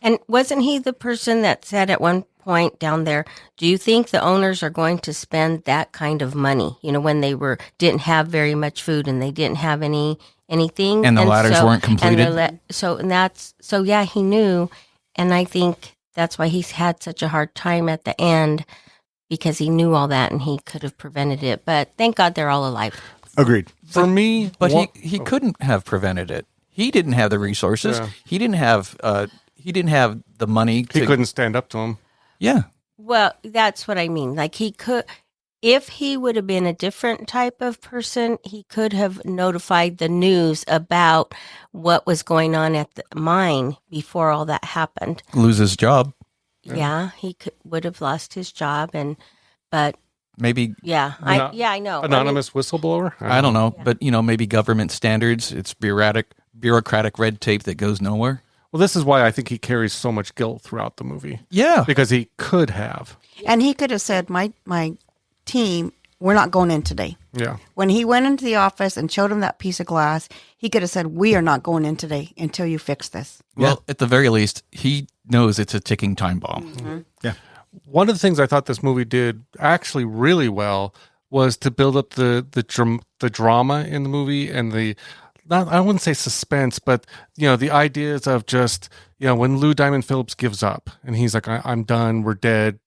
And wasn't he the person that said at one point down there, do you think the owners are going to spend that kind of money, when they didn't have very much food and they didn't have anything? And the ladders weren't completed? He knew. And I think that's why he's had such a hard time at the end, because he knew all that and he could have prevented it. But thank God they're all alive. Agreed. For me, But he couldn't have prevented it. He didn't have the resources. Yeah. He didn't have the money. He couldn't stand up to him. Yeah. Well, that's what I mean. Like, he could, if he would have been a different type of person, he could have notified the news about what was going on at the mine before all that happened. Lose his job. Yeah, he would have lost his job, but Maybe. yeah, I know. Anonymous whistleblower? I don't know. But, maybe government standards. It's bureaucratic red tape that goes nowhere. Well, this is why I think he carries so much guilt throughout the movie. Yeah. Because he could have. And he could have said, my team, we're not going in today. Yeah. When he went into the office and showed him that piece of glass, he could have said, we are not going in today until you fix this. Well, at the very least, he knows it's a ticking time bomb. Mm-hmm. Yeah. One of the things I thought this movie did actually really well was to build up the drama in the movie and I wouldn't say suspense, but the ideas of just when Lou Diamond Phillips gives up and he's like, I'm done, we're dead,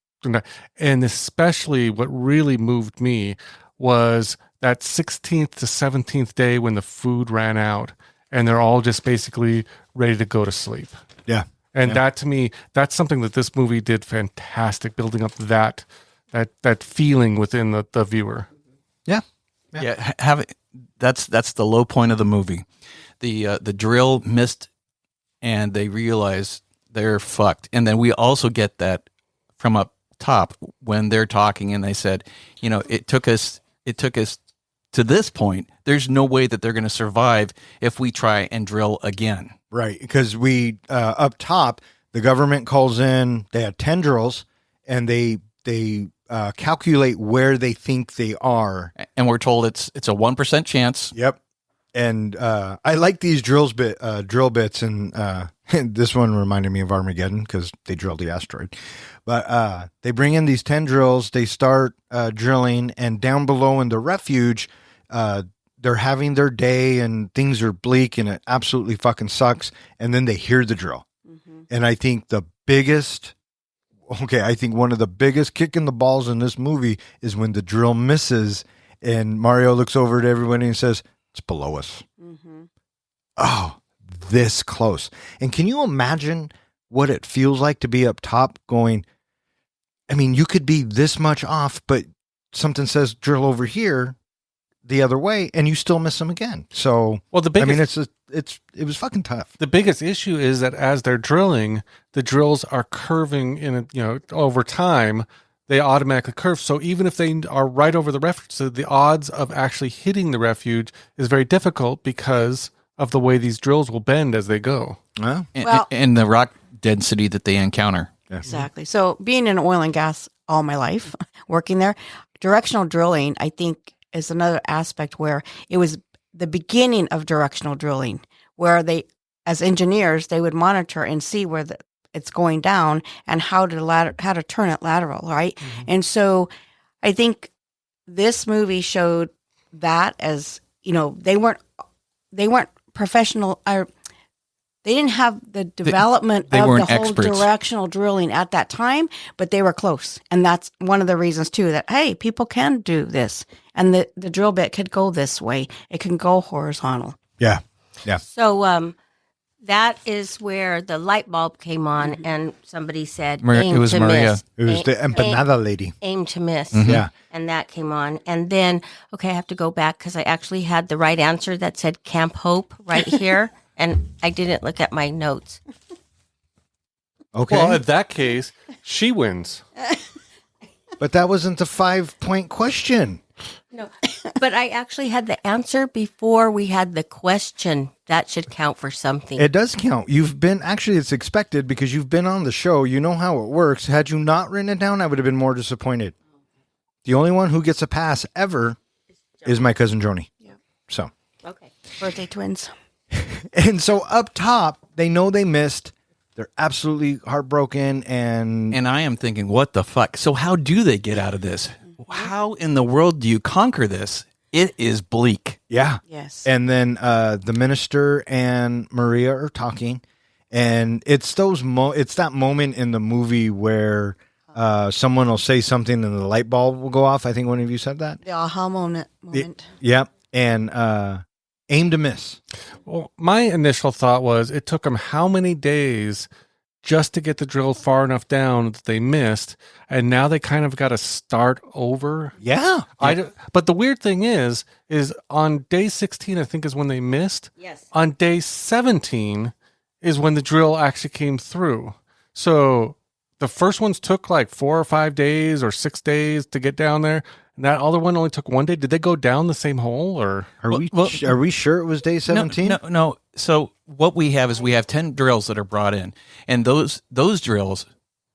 and especially what really moved me was that 16th to 17th day when the food ran out and they're all just basically ready to go to sleep. Yeah. And that, to me, that's something that this movie did fantastic, building up that feeling within the viewer. Yeah. That's the low point of the movie. The drill missed, and they realize they're fucked. And then we also get that from up top when they're talking, and they said, it took us to this point, there's no way that they're going to survive if we try and drill again. Right, because we up top, the government calls in. They have tendrils, and they calculate where they think they are. And we're told it's a 1% chance. Yep. And I like these drill bits, and this one reminded me of Armageddon because they drilled the asteroid. But they bring in these tendrils, they start drilling, and down below in the refuge, they're having their day, and things are bleak, and it absolutely fucking sucks. And then they hear the drill. And I think one of the biggest kick in the balls in this movie is when the drill misses, and Mario looks over at everybody and says, "It's below us." Oh, this close. And can you imagine what it feels like to be up top going, I mean, you could be this much off, but something says drill over here the other way, and you still miss them again. So, Well, the biggest, it was fucking tough. the biggest issue is that as they're drilling, the drills are curving over time. They automatically curve. So even if they are right over the refuge, so the odds of actually hitting the refuge is very difficult because of the way these drills will bend as they go. Well, And the rock density that they encounter. Exactly. So being in oil and gas all my life, working there, directional drilling, I think, is another aspect where it was the beginning of directional drilling, where they, as engineers, they would monitor and see where it's going down and how to turn it lateral, right? And so I think this movie showed that as, they weren't professional, or they didn't have the development they of weren't the whole experts. directional drilling at that time, but they were close. And that's one of the reasons too, that, hey, people can do this. And the drill bit could go this way. It can go horizontal. yeah. So that is where the light bulb came on, and somebody said, It was Maria. miss. It was the empanada lady. Aim to miss. Yeah. And that came on. And then, okay, I have to go back because I actually had the right answer that said Camp Hope right here. And I didn't look at my notes. Okay. Well, in that case, she wins. But that wasn't the 5-point question. No, but I actually had the answer before we had the question. That should count for something. It does count. It's expected because you've been on the show. You know how it works. Had you not written it down, I would have been more disappointed. The only one who gets a pass ever is my cousin Joni. Yeah. So. Okay. Birthday twins. And so up top, they know they missed. They're absolutely heartbroken. And I am thinking, what the fuck? So how do they get out of this? How in the world do you conquer this? It is bleak. yeah. Yes. And then the minister and Maria are talking. And it's it's that moment in the movie where someone will say something and the light bulb will go off. I think one of you said that. The aha moment. Yep. And aim to miss. Well, my initial thought was it took them how many days just to get the drill far enough down that they missed, and now they kind of got to start over. Yeah. But the weird thing is on day 16, I think, is when they missed. Yes. On day 17 is when the drill actually came through. So the first ones took like 4 or 5 days or 6 days to get down there. And that other one only took 1 day. Did they go down the same hole, or Are we sure it was day 17? No. So what we have is we have 10 drills that are brought in, and those drills,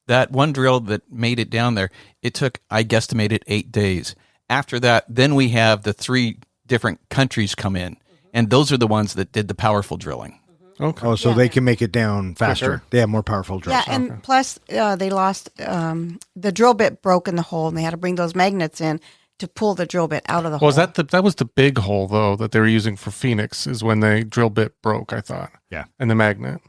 that one drill that made it down there, it took, I guesstimated, 8 days. After that, then we have the 3 different countries come in, and those are the ones that did the powerful drilling. Okay. Oh, so they can make it down faster. Quicker. They have more powerful drills. Yeah, and plus they lost the drill bit broke in the hole, and they had to bring those magnets in to pull the drill bit out of the hole. Was that was the big hole though that they were using for Phoenix? Is when the drill bit broke, I thought. Yeah. And the magnet.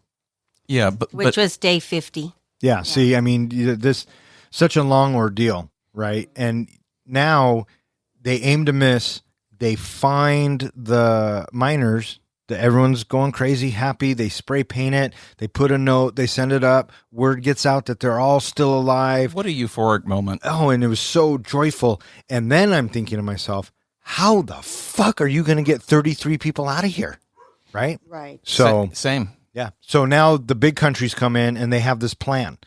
Yeah, Which was day 50. Yeah. See, I mean, this such a long ordeal, right? And now they aim to miss. They find the miners. Everyone's going crazy, happy. They spray paint it. They put a note. They send it up. Word gets out that they're all still alive. what a euphoric moment. Oh, and it was so joyful. And then I'm thinking to myself, how the fuck are you going to get 33 people out of here? Right? Right. So, Same. yeah. So now the big countries come in and they have this plan.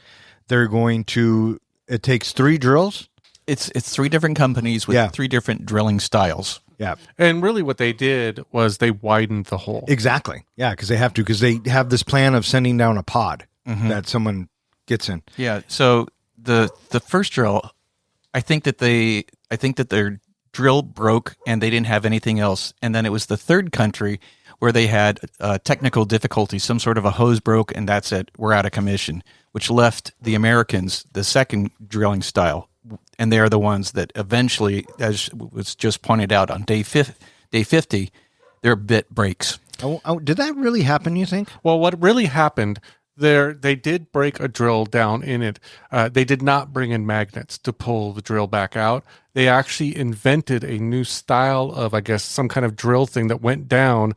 They're going to, it takes 3 drills. It's 3 different companies with Yeah. 3 different drilling styles. Yeah. And really what they did was they widened the hole. Exactly. Yeah, because they have to, because they have this plan of sending down a pod that someone gets in. Yeah. So the first drill, I think that their drill broke and they didn't have anything else. And then it was the third country where they had technical difficulty. Some sort of a hose broke, and that's it. We're out of commission, which left the Americans the second drilling style. And they are the ones that eventually, as was just pointed out on day 50, their bit breaks. Oh, did that really happen, you think? Well, what really happened there, they did break a drill down in it. They did not bring in magnets to pull the drill back out. They actually invented a new style of, I guess, some kind of drill thing that went down,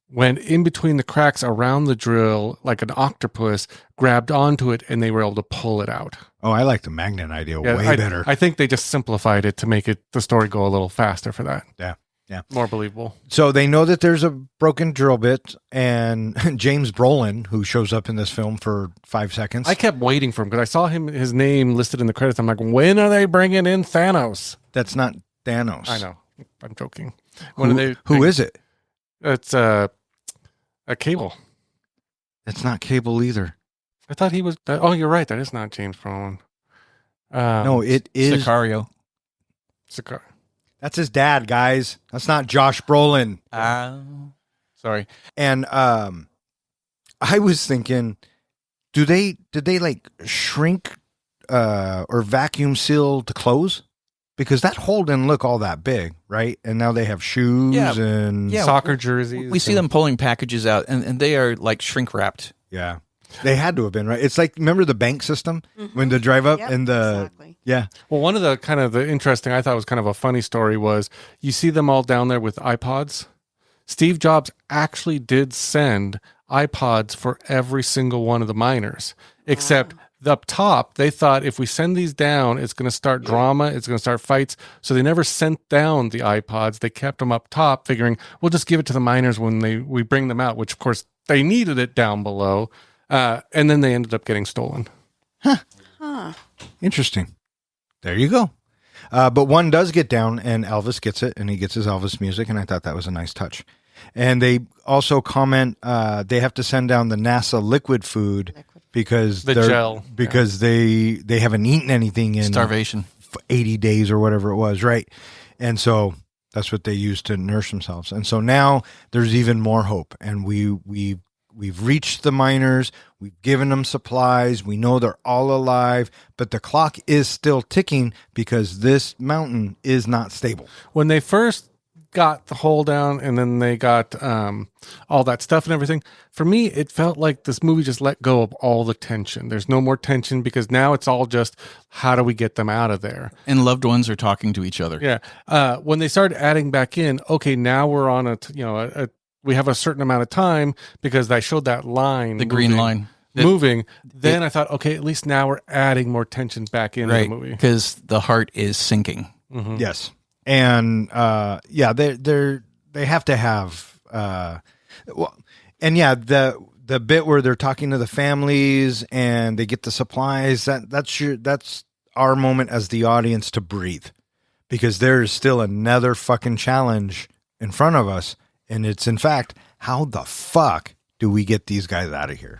went in between the cracks around the drill like an octopus, grabbed onto it, and they were able to pull it out. Oh, I like the magnet idea way better. I think they just simplified it to make the story go a little faster for that. Yeah. More believable. So they know that there's a broken drill bit, and James Brolin, who shows up in this film for 5 seconds. I kept waiting for him because I saw his name listed in the credits. I'm like, when are they bringing in Thanos? That's not Thanos. I know. I'm joking. Who is it? It's a Cable. It's not Cable either. I thought he was. Oh, you're right. That is not James Brolin. No, it is Sicario. That's his dad, guys. That's not Josh Brolin. Sorry. And I was thinking, did they like shrink or vacuum seal the clothes? Because that hole didn't look all that big, right? And now they have shoes and soccer jerseys. We see them pulling packages out, and they are like shrink wrapped. Yeah. They had to have been, right? It's like, remember the bank system when the drive up and the, exactly. yeah. Well, one of the kind of the interesting, I thought was kind of a funny story was you see them all down there with iPods. Steve Jobs actually did send iPods for every single one of the miners, except up top, they thought if we send these down, it's going to start drama, it's going to start fights. So they never sent down the iPods. They kept them up top, figuring we'll just give it to the miners when we bring them out, which of course they needed it down below. And then they ended up getting stolen. Interesting. There you go. But one does get down, and Elvis gets it, and he gets his Elvis music, and I thought that was a nice touch. And they also comment they have to send down the NASA liquid food because The gel. because they haven't eaten anything in Starvation. 80 days or whatever it was, right? And so that's what they use to nurse themselves. And so now there's even more hope, and we've reached the miners. We've given them supplies. We know they're all alive, but the clock is still ticking because this mountain is not stable. When they first got the hole down and then they got all that stuff and everything, for me, it felt like this movie just let go of all the tension. There's no more tension because now it's all just how do we get them out of there? And loved ones are talking to each other. Yeah. When they started adding back in, okay, now we're on we have a certain amount of time because I showed that line. The green line. Moving. Then I thought, okay, at least now we're adding more tension back into the movie. Because the heart is sinking. Mm-hmm. Yes. And they have to have the bit where they're talking to the families and they get the supplies, that's our moment as the audience to breathe, because there is still another fucking challenge in front of us. And it's, in fact, how the fuck do we get these guys out of here?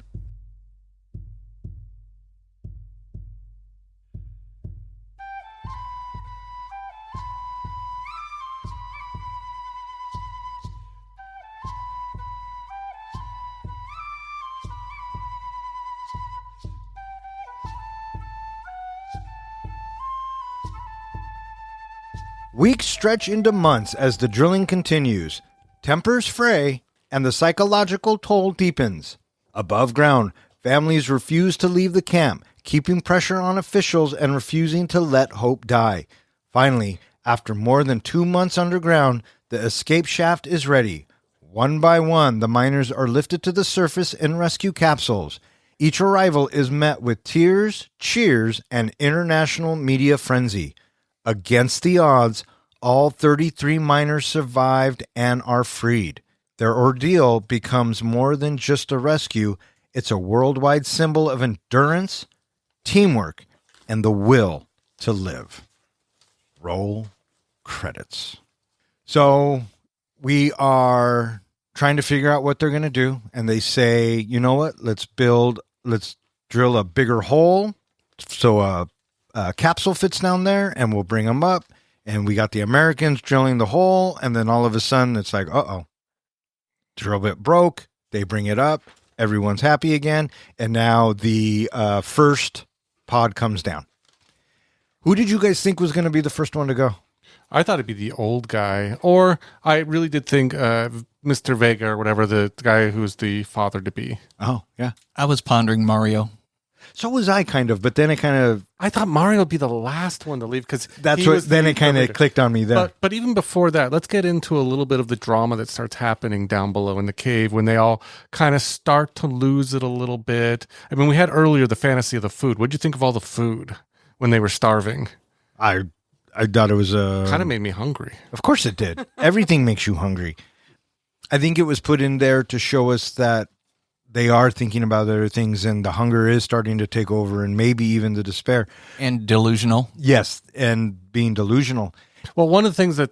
Weeks stretch into months as the drilling continues. Tempers fray, and the psychological toll deepens. Above ground, families refuse to leave the camp, keeping pressure on officials and refusing to let hope die. Finally, after more than 2 months underground, the escape shaft is ready. One by one, the miners are lifted to the surface in rescue capsules. Each arrival is met with tears, cheers, and international media frenzy. Against the odds, all 33 miners survived and are freed. Their ordeal becomes more than just a rescue. It's a worldwide symbol of endurance, teamwork, and the will to live. Roll credits. So we are trying to figure out what they're going to do. And they say, you know what? Let's drill a bigger hole so a capsule fits down there, and we'll bring them up. And we got the Americans drilling the hole. And then all of a sudden it's like, uh-oh, drill bit broke. They bring it up. Everyone's happy again. And now the first pod comes down. Who did you guys think was going to be the first one to go? I thought it'd be the old guy, or I really did think Mr. Vega or whatever, the guy who's the father to be. Oh, yeah. I was pondering Mario. So was I kind of, but then I thought Mario would be the last one to leave because then it kind of clicked on me then. But even before that, let's get into a little bit of the drama that starts happening down below in the cave when they all kind of start to lose it a little bit. I mean, we had earlier the fantasy of the food. What'd you think of all the food when they were starving? I thought it was kind of made me hungry. Of course it did. Everything makes you hungry. I think it was put in there to show us that they are thinking about other things, and the hunger is starting to take over, and maybe even the despair. And delusional. Yes, and being delusional. Well, one of the things that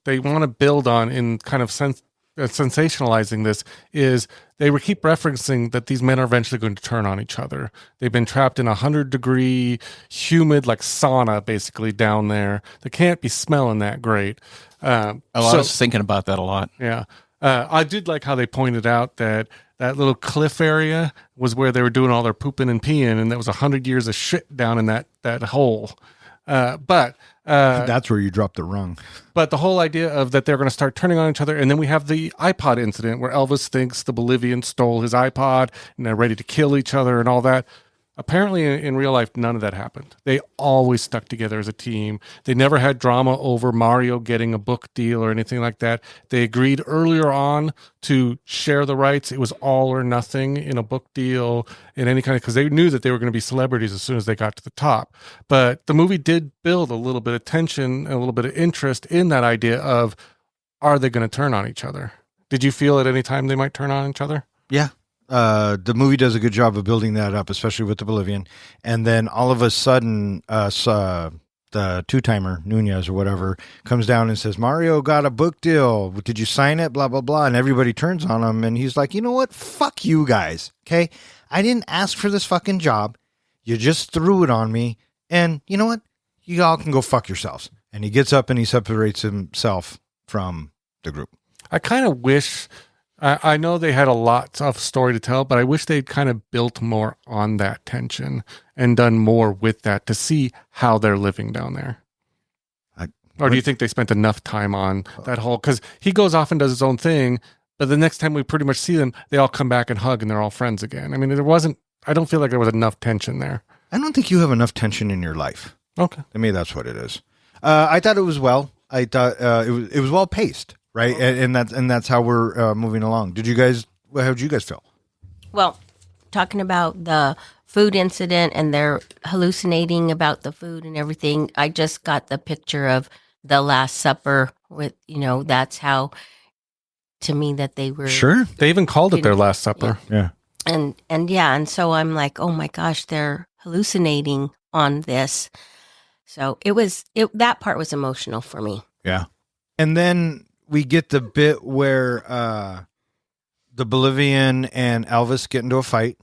they want to build on in kind of sensationalizing this is they keep referencing that these men are eventually going to turn on each other. They've been trapped in 100-degree humid, like sauna, basically down there. They can't be smelling that great. I was thinking about that a lot. Yeah. I did like how they pointed out that little cliff area was where they were doing all their pooping and peeing, and there was 100 years of shit down in that hole. But that's where you dropped the rung. But the whole idea of that they're going to start turning on each other, and then we have the iPod incident where Elvis thinks the Bolivians stole his iPod, and they're ready to kill each other and all that. Apparently, in real life, none of that happened. They always stuck together as a team. They never had drama over Mario getting a book deal or anything like that. They agreed earlier on to share the rights. It was all or nothing in a book deal, in any kind of, because they knew that they were going to be celebrities as soon as they got to the top. But the movie did build a little bit of tension, a little bit of interest in that idea of, are they going to turn on each other? Did you feel at any time they might turn on each other? Yeah. The movie does a good job of building that up, especially with the Bolivian. And then all of a sudden, the two-timer, Nunez or whatever, comes down and says, Mario got a book deal. Did you sign it? Blah, blah, blah. And everybody turns on him. And he's like, you know what? Fuck you guys. Okay. I didn't ask for this fucking job. You just threw it on me. And you know what? You all can go fuck yourselves. And he gets up and he separates himself from the group. I kind of wish... I know they had a lot of story to tell, but I wish they'd kind of built more on that tension and done more with that to see how they're living down there. Or do you think they spent enough time on that whole... Because he goes off and does his own thing, but the next time we pretty much see them, they all come back and hug and they're all friends again. I mean, I don't feel like there was enough tension there. I don't think you have enough tension in your life. Okay. To me, that's what it is. I thought it was well. I thought it was well paced. Right, and that's how we're moving along. How did you guys feel? Well, talking about the food incident and they're hallucinating about the food and everything, I just got the picture of the Last Supper with, that's how, to me, that they were... Sure. They even called it their Last Supper. Yeah. And so I'm like, oh my gosh, they're hallucinating on this. So that part was emotional for me. Yeah. And then we get the bit where the Bolivian and Elvis get into a fight,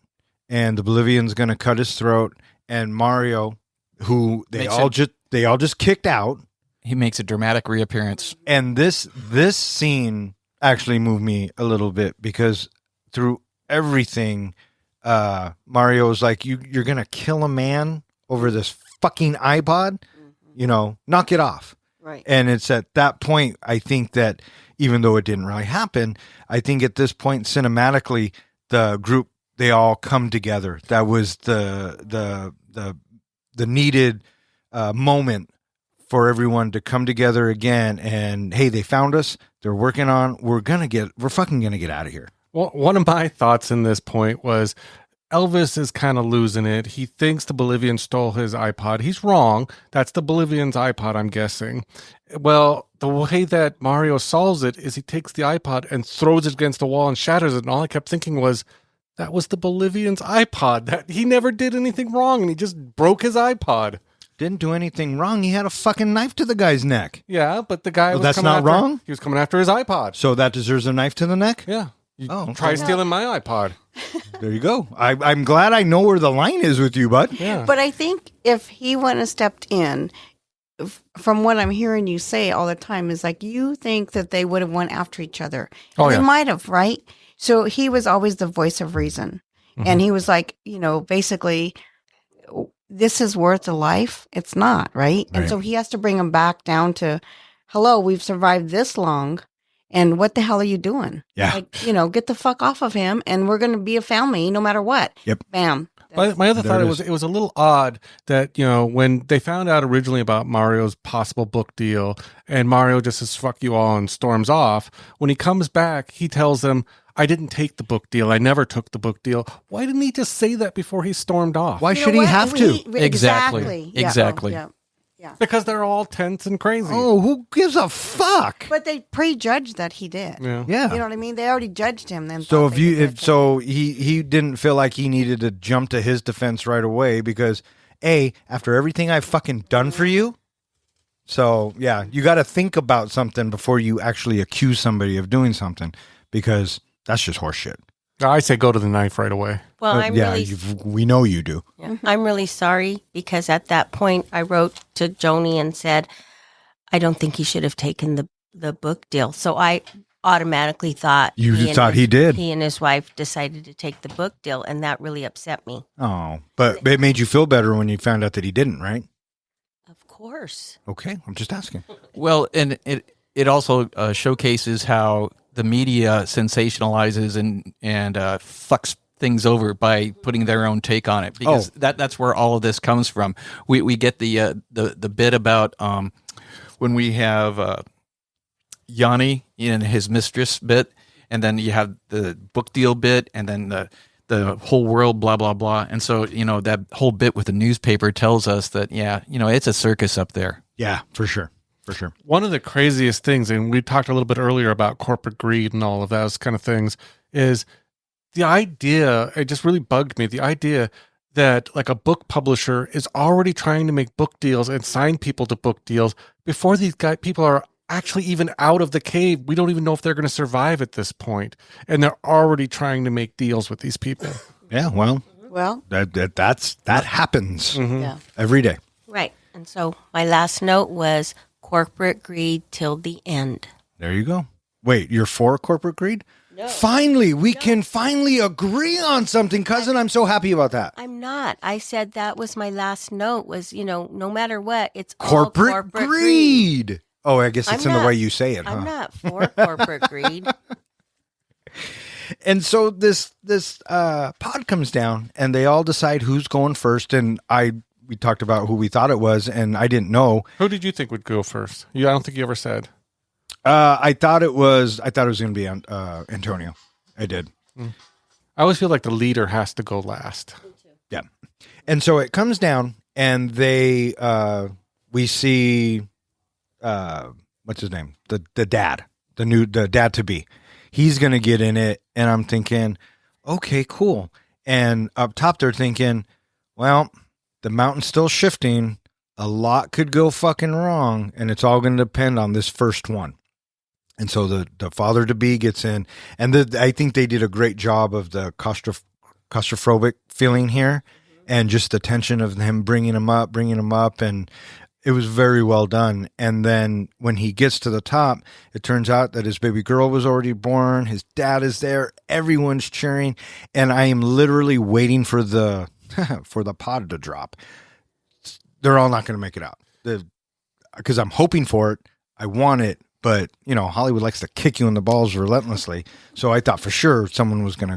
and the Bolivian's going to cut his throat, and Mario, who they all just kicked out, he makes a dramatic reappearance. And this scene actually moved me a little bit because through everything, Mario's like, you're going to kill a man over this fucking iPod, knock it off. Right. And it's at that point, I think that even though it didn't really happen, I think at this point, cinematically, the group, they all come together. That was the needed moment for everyone to come together again. And hey, they found us. They're working on. We're fucking gonna get out of here. Well, one of my thoughts in this point was Elvis is kind of losing it. He thinks the Bolivian stole his iPod. He's wrong. That's the Bolivian's iPod, I'm guessing. Well, the way that Mario solves it is he takes the iPod and throws it against the wall and shatters it. And all I kept thinking was, that was the Bolivian's iPod. That he never did anything wrong, and he just broke his iPod. didn't do anything wrong. He had a fucking knife to the guy's neck. Yeah, but the guy Well, was that's coming not after- wrong? He was coming after his iPod. So that deserves a knife to the neck? Yeah. You Oh, okay. try stealing my iPod. There you go. I'm glad I know where the line is with you, bud. Yeah. But I think if he wouldn't have stepped in, from what I'm hearing you say all the time, is like you think that they would have went after each other. Oh, They yeah. might have, right? So he was always the voice of reason. Mm-hmm. And he was like, basically, this is worth a life. It's not, right? And Right. so he has to bring him back down to, hello, we've survived this long. And what the hell are you doing? Yeah. Like, get the fuck off of him. And we're going to be a family no matter what. Yep. Bam. My other There thought it it was a little odd that when they found out originally about Mario's possible book deal, and Mario just says "fuck you all" and storms off. When he comes back, he tells them, "I didn't take the book deal. I never took the book deal." Why didn't he just say that before he stormed off? Why You know should he what? have to? Exactly. Yeah. Exactly. Oh, yeah. Because they're all tense and crazy. Oh, who gives a fuck? But they prejudged that he did. Yeah. Yeah. You know what I mean? They already judged him. Then So thought they did that to him. he didn't feel like he needed to jump to his defense right away because after everything I've fucking done for you. So yeah, you got to think about something before you actually accuse somebody of doing something because that's just horseshit. I say go to the knife right away. Well, I'm really we know you do. Yeah. I'm really sorry because at that point I wrote to Joni and said, I don't think he should have taken the book deal. So I automatically thought he did. He and his wife decided to take the book deal, and that really upset me. Oh, but it made you feel better when you found out that he didn't, right? Of course. Okay, I'm just asking. Well, and it also showcases how the media sensationalizes and fucks things over by putting their own take on it because that's where all of this comes from. We get the bit about when we have Yanni in his mistress bit, and then you have the book deal bit, and then the whole world blah blah blah. And so that whole bit with the newspaper tells us that it's a circus up there. Yeah, for sure. For sure. One of the craziest things, and we talked a little bit earlier about corporate greed and all of those kind of things, is the idea, it just really bugged me, the idea that like a book publisher is already trying to make book deals and sign people to book deals before these people are actually even out of the cave. We don't even know if they're going to survive at this point. And they're already trying to make deals with these people. Yeah, well, that happens Yeah. every day. Right. And so my last note was corporate greed till the end. There you go. Wait, you're for corporate greed? No. Finally, we can finally agree on something, cousin. I'm so happy about that. I'm not. I said that was my last note was, no matter what, it's all Corporate greed. Oh, I guess it's I'm in the not- way you say it, huh? I'm not for corporate greed. And so this pod comes down, and they all decide who's going first. And we talked about who we thought it was, and I didn't know. Who did you think would go first? I don't think you ever said. I thought it was going to be Antonio. I did. I always feel like the leader has to go last. Yeah. And so it comes down, and we see what's his name? The dad, the dad to be. He's going to get in it, and I'm thinking, okay, cool. And up top, they're thinking, well, the mountain's still shifting. A lot could go fucking wrong, and it's all going to depend on this first one. And so the father to be gets in, and I think they did a great job of the claustrophobic feeling here, and just the tension of him bringing him up, and it was very well done. And then when he gets to the top, it turns out that his baby girl was already born. His dad is there. Everyone's cheering, and I am literally waiting for the pod to drop. They're all not going to make it out because I'm hoping for it. I want it. But, Hollywood likes to kick you in the balls relentlessly. So I thought for sure someone was going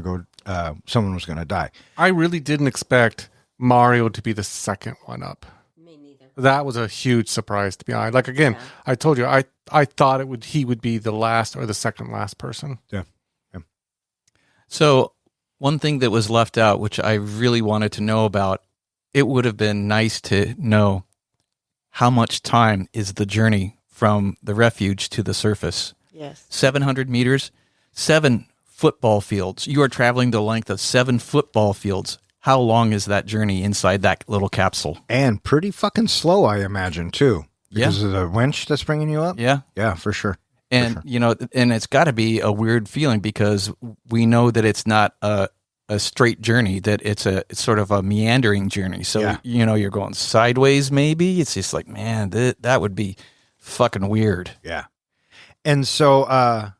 to die. I really didn't expect Mario to be the second one up. Me neither. That was a huge surprise to be honest. Like, again, Yeah. I told you, I thought he would be the last or the second last person. Yeah. So one thing that was left out, which I really wanted to know about, it would have been nice to know how much time is the journey from the refuge to the surface. Yes. 700 meters, 7 football fields. You are traveling the length of 7 football fields. how long is that journey inside that little capsule? And pretty fucking slow, I imagine, too. Because of the winch that's bringing you up? Yeah. Yeah, for sure. And, and it's got to be a weird feeling because we know that it's not a straight journey, that it's sort of a meandering journey. So, you're going sideways maybe. It's just like, man, that would be fucking weird. Yeah. And so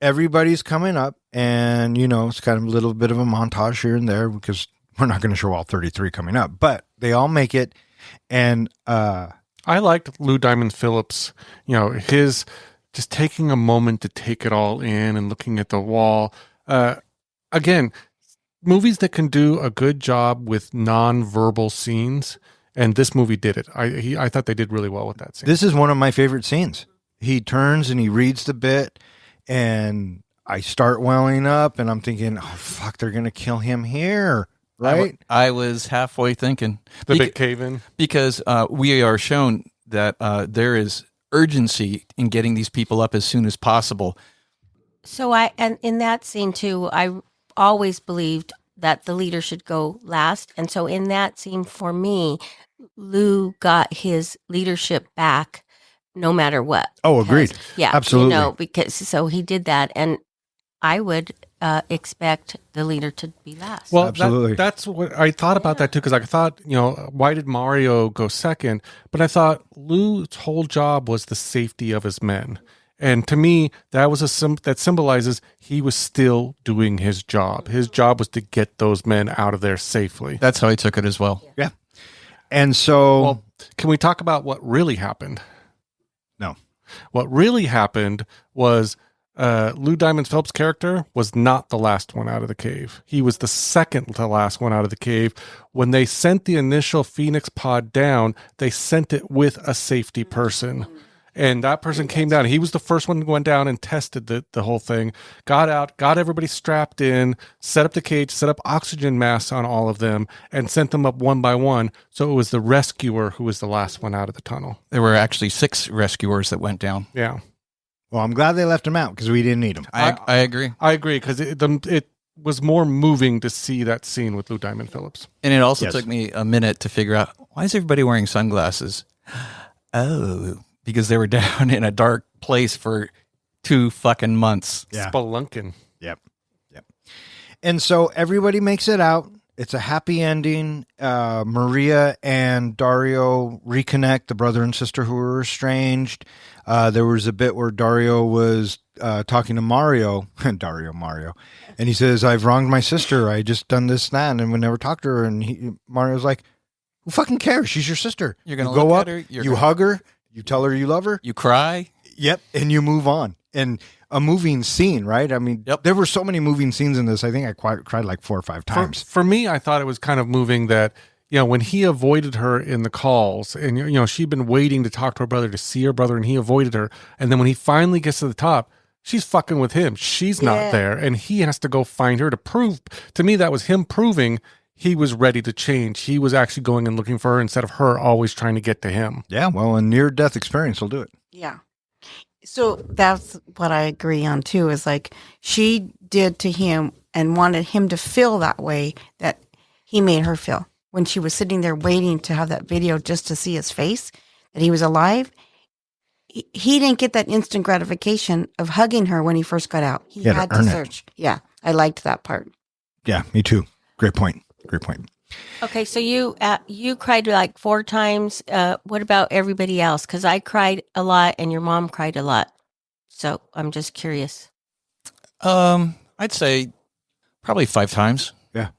everybody's coming up and, it's kind of a little bit of a montage here and there because we're not going to show all 33 coming up, but they all make it. And I liked Lou Diamond Phillips, his just taking a moment to take it all in and looking at the wall. Again, movies that can do a good job with non-verbal scenes, and this movie did it. I thought they did really well with that scene. This is one of my favorite scenes. He turns and he reads the bit, and I start welling up, and I'm thinking, oh, fuck, they're going to kill him here, right? I was halfway thinking. The big cave-in. Because we are shown that there is urgency in getting these people up as soon as possible. So and in that scene too, I always believed that the leader should go last. And so in that scene for me, Lou got his leadership back no matter what. Oh, agreed. Yeah. Absolutely. Because so he did that. And I would expect the leader to be last. Well, absolutely. That's what I thought about that too, because I thought, why did Mario go second? But I thought Lou's whole job was the safety of his men. And to me, that was that symbolizes he was still doing his job. His job was to get those men out of there safely. That's how I took it as well. Yeah. And so... Well, can we talk about what really happened? No. What really happened was Lou Diamond Phillips' character was not the last one out of the cave. He was the second to last one out of the cave. When they sent the initial Phoenix pod down, they sent it with a safety person. And that person came down. He was the first one who went down and tested the whole thing. Got out, got everybody strapped in, set up the cage, set up oxygen masks on all of them, and sent them up one by one. So it was the rescuer who was the last one out of the tunnel. There were actually 6 rescuers that went down. Yeah. Well, I'm glad they left him out because we didn't need him. I agree. I agree because it was more moving to see that scene with Lou Diamond Phillips. And it also took me a minute to figure out, why is everybody wearing sunglasses? Oh, because they were down in a dark place for 2 fucking months. Yeah. Spelunking. Yep. And so everybody makes it out. It's a happy ending. Maria and Dario reconnect, the brother and sister who were estranged. There was a bit where Dario was talking to Mario, Mario, and he says, I've wronged my sister. I just done this, that, and we never talked to her. And Mario's like, who fucking cares? She's your sister. You're going to go look up, at her. you hug her, you tell her you love her. You cry. Yep. And you move on. And a moving scene, right? I mean, there were so many moving scenes in this. I think I cried like 4 or 5 times. For me, I thought it was kind of moving that, when he avoided her in the calls and, she'd been waiting to talk to her brother, to see her brother, and he avoided her. And then when he finally gets to the top, she's fucking with him. She's not there. And he has to go find her to prove. To me, that was him proving he was ready to change. He was actually going and looking for her instead of her always trying to get to him. Yeah, well, a near-death experience will do it. Yeah. So that's what I agree on too, is like she did to him and wanted him to feel that way that he made her feel. When she was sitting there waiting to have that video just to see his face, that he was alive, he didn't get that instant gratification of hugging her when he first got out. He had to search. Yeah, I liked that part. Yeah, me too. Great point. Okay, so you cried like 4 times. What about everybody else? Because I cried a lot and your mom cried a lot. So I'm just curious. I'd say probably 5 times. Yeah.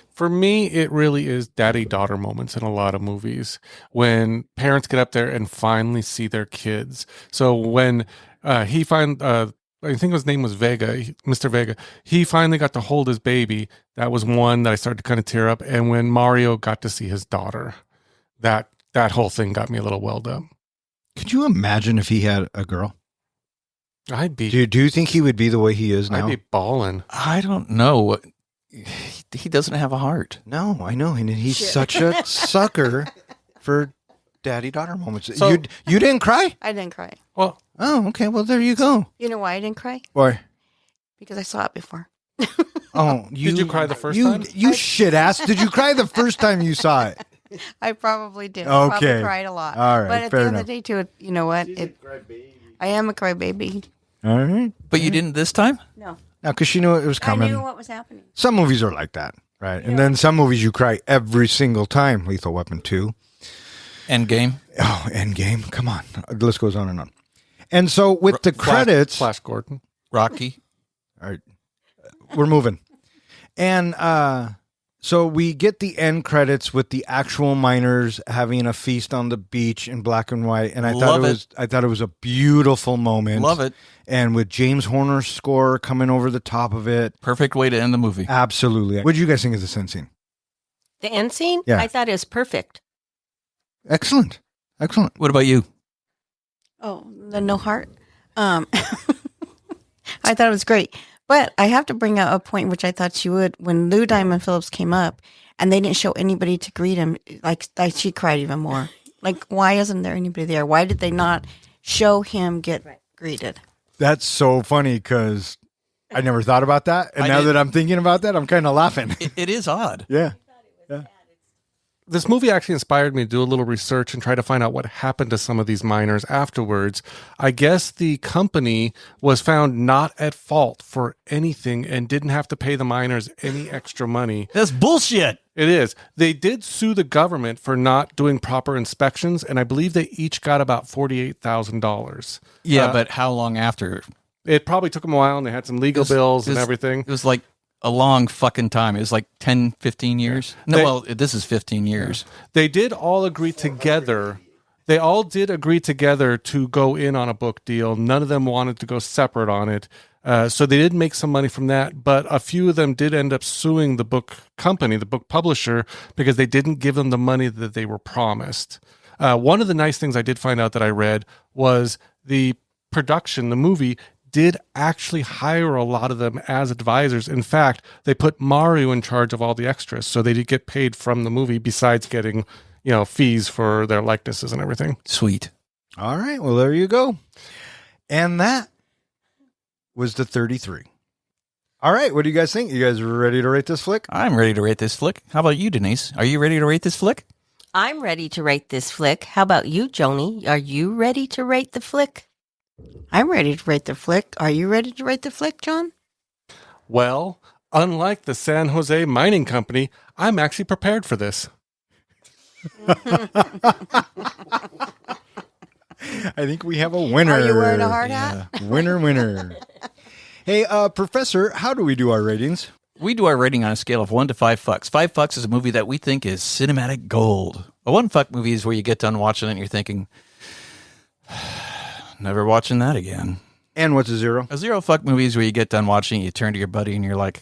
For me, it really is daddy-daughter moments in a lot of movies when parents get up there and finally see their kids. So when he I think his name was Mr. Vega. He finally got to hold his baby. That was one that I started to kind of tear up. And when Mario got to see his daughter, that whole thing got me a little welled up. Could you imagine if he had a girl? I'd be. Do you think he would be the way he is now? I'd be balling. I don't know. He doesn't have a heart. No, I know. And he's such a sucker for daddy-daughter moments. So, you didn't cry? I didn't cry. Well, oh, okay. Well, there you go. You know why I didn't cry? Why? Because I saw it before. Oh, Did you cry the first you, time? You shit ass. Did you cry the first time you saw it? I probably did. I Okay. probably cried a lot. All right, But at fair the end enough. of the day, too, you know what? I am a crybaby. All right. But you didn't this time? No. Now, because she knew it was I coming. knew what was happening. Some movies are like that, right? And then some movies you cry every single time. Lethal Weapon 2. Endgame. Oh, Endgame. Come on. The list goes on and on. And so with the credits, Flash Gordon. Rocky. all right, we're moving. And so we get the end credits with the actual miners having a feast on the beach in black and white. And I thought it was a beautiful moment. Love it. And with James Horner's score coming over the top of it. Perfect way to end the movie. Absolutely. What did you guys think of this end scene? The end scene? Yeah. I thought it was perfect. Excellent. Excellent. What about you? Oh, the no heart. I thought it was great. But I have to bring out a point which I thought she would. When Lou Diamond Phillips came up and they didn't show anybody to greet him, like she cried even more. Like, why isn't there anybody there? Why did they not show him get greeted? That's so funny because I never thought about that. And I now did. that I'm thinking about that, I'm kind of laughing. It is odd. Yeah. This movie actually inspired me to do a little research and try to find out what happened to some of these miners afterwards. I guess the company was found not at fault for anything and didn't have to pay the miners any extra money. That's bullshit. It is. They did sue the government for not doing proper inspections, and I believe they each got about $48,000. Yeah, but how long after? It probably took them a while, and they had some legal bills and everything. It was like a long fucking time. It was like 10, 15 years. No, this is 15 years. They did all agree together. They all did agree together to go in on a book deal. None of them wanted to go separate on it. So they did make some money from that, but a few of them did end up suing the book company, the book publisher, because they didn't give them the money that they were promised. One of the nice things I did find out that I read was the production, the movie, did actually hire a lot of them as advisors. In fact, they put Mario in charge of all the extras, so they did get paid from the movie besides getting, fees for their likenesses and everything. Sweet. All right. Well, there you go. And that was the 33. All right. What do you guys think? You guys ready to rate this flick? I'm ready to rate this flick. How about you, Denise? Are you ready to rate this flick? I'm ready to rate this flick. How about you, Joni? Are you ready to rate the flick? I'm ready to rate the flick. Are you ready to rate the flick, John? Well, unlike the San Jose Mining Company, I'm actually prepared for this. I think we have a winner. Are you wearing a hard hat? Winner. Hey, Professor, how do we do our ratings? We do our rating on a scale of 1 to 5 fucks. 5 fucks is a movie that we think is cinematic gold. A 1 fuck movie is where you get done watching it and you're thinking, never watching that again. And what's a 0? A 0 fuck movie is where you get done watching it, you turn to your buddy and you're like,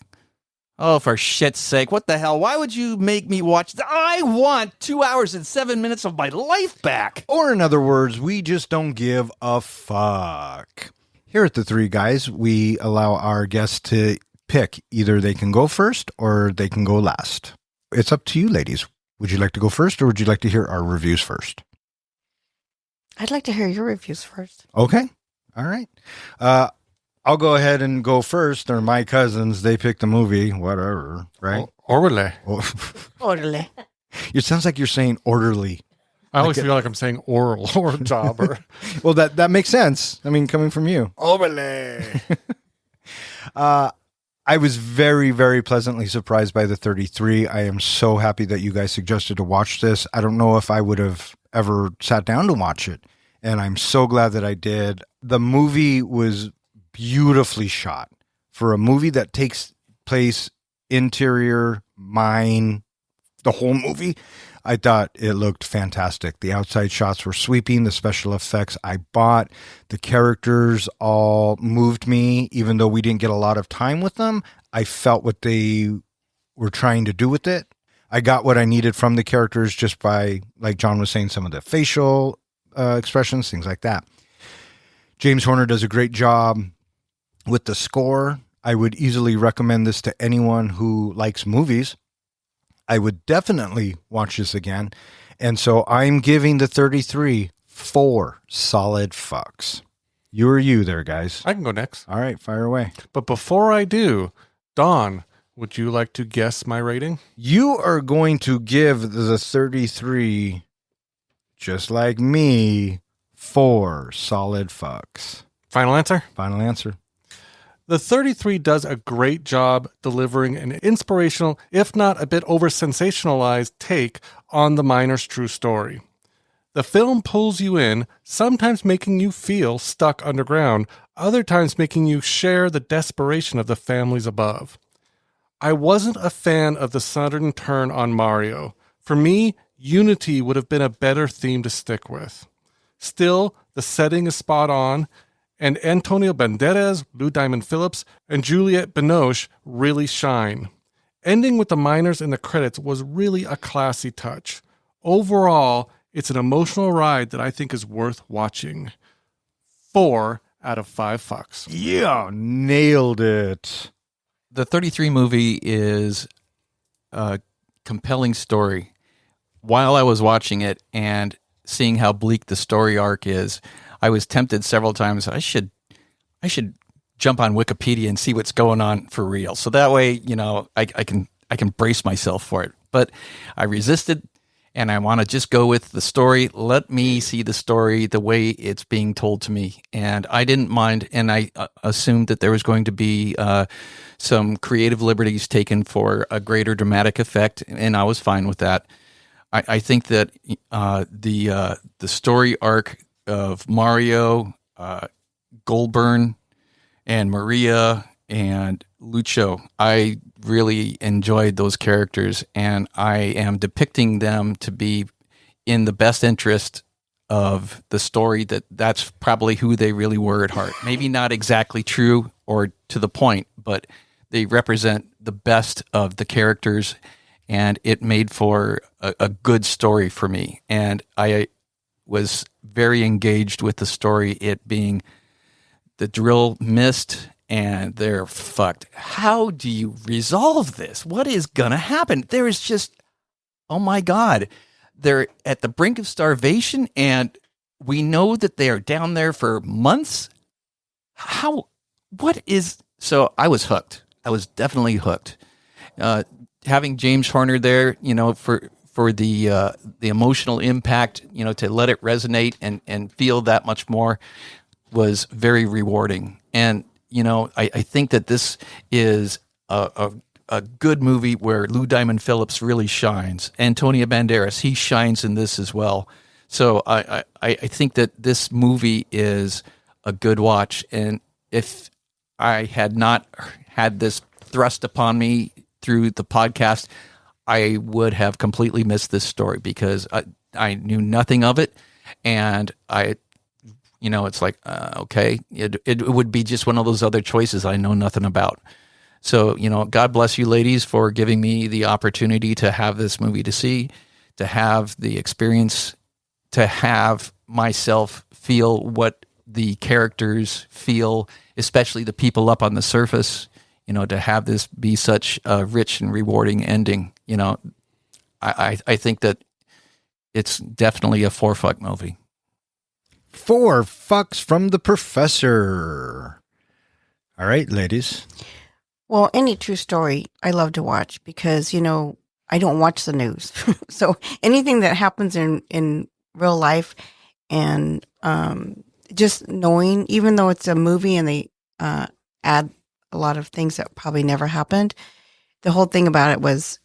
oh, for shit's sake, what the hell? Why would you make me watch that? I want 2 hours and 7 minutes of my life back. Or in other words, we just don't give a fuck. Here at the Three Guys, we allow our guests to pick. Either they can go first or they can go last. It's up to you, ladies. Would you like to go first or would you like to hear our reviews first? I'd like to hear your reviews first. Okay. All right. I'll go ahead and go first. They're my cousins. They picked the movie, whatever, right? Orderly. Orderly. It sounds like you're saying orderly. I always feel like I'm saying oral or jobber. Well, that makes sense. I mean, coming from you. Orderly. I was very, very pleasantly surprised by the 33. I am so happy that you guys suggested to watch this. I don't know if I would have ever sat down to watch it, and I'm so glad that I did. The movie was beautifully shot for a movie that takes place interior mine, the whole movie. I thought it looked fantastic. The outside shots were sweeping. The special effects I bought. The characters all moved me, even though we didn't get a lot of time with them. I felt what they were trying to do with it. I got what I needed from the characters just by, like John was saying, some of the facial expressions, things like that. James Horner does a great job with the score. I would easily recommend this to anyone who likes movies. I would definitely watch this again. And so I'm giving the 33 4 solid fucks. You or you there, guys? I can go next. All right, fire away. But before I do, Dawn, Would you like to guess my rating? You are going to give the 33, just like me, 4 solid fucks. Final answer? Final answer. The 33 does a great job delivering an inspirational, if not a bit over-sensationalized take on the miner's true story. The film pulls you in, sometimes making you feel stuck underground, other times making you share the desperation of the families above. I wasn't a fan of the sudden turn on Mario. For me, unity would have been a better theme to stick with. Still, the setting is spot on, and Antonio Banderas, Diamond Phillips, and Juliette Binoche really shine. Ending with the miners in the credits was really a classy touch. Overall, it's an emotional ride that I think is worth watching. 4 out of 5 fucks. Yeah, nailed it. The 33 movie is a compelling story. While I was watching it and seeing how bleak the story arc is, I was tempted several times. I should jump on Wikipedia and see what's going on for real. So that way, I can brace myself for it. But I resisted, and I want to just go with the story. Let me see the story the way it's being told to me. And I didn't mind, and I assumed that there was going to be some creative liberties taken for a greater dramatic effect, and I was fine with that. I think that the story arc of Mario, Goldburn, and Maria, and Lucho, I really enjoyed those characters, and I am depicting them to be in the best interest of the story. That's probably who they really were at heart. Maybe not exactly true or to the point, but they represent the best of the characters, and it made for a good story for me. And I was very engaged with the story, it being the drill missed and they're fucked. How do you resolve this? What is going to happen? There is just, oh my God, they're at the brink of starvation and we know that they are down there for months. So I was hooked. I was definitely hooked. Having James Horner there, for the emotional impact, to let it resonate and feel that much more was very rewarding. And, I think that this is a good movie where Diamond Phillips really shines. Antonio Banderas, he shines in this as well. So I think that this movie is a good watch. And if I had not had this thrust upon me through the podcast, I would have completely missed this story because I knew nothing of it. And it's like, okay, it would be just one of those other choices I know nothing about. So, God bless you ladies for giving me the opportunity to have this movie to see, to have the experience, to have myself feel what the characters feel, especially the people up on the surface, to have this be such a rich and rewarding ending. I think that it's definitely a 4-fuck movie. 4 fucks from the professor. All right, ladies. Well, any true story I love to watch because, I don't watch the news. So anything that happens in real life and just knowing, even though it's a movie and they add a lot of things that probably never happened, the whole thing about it was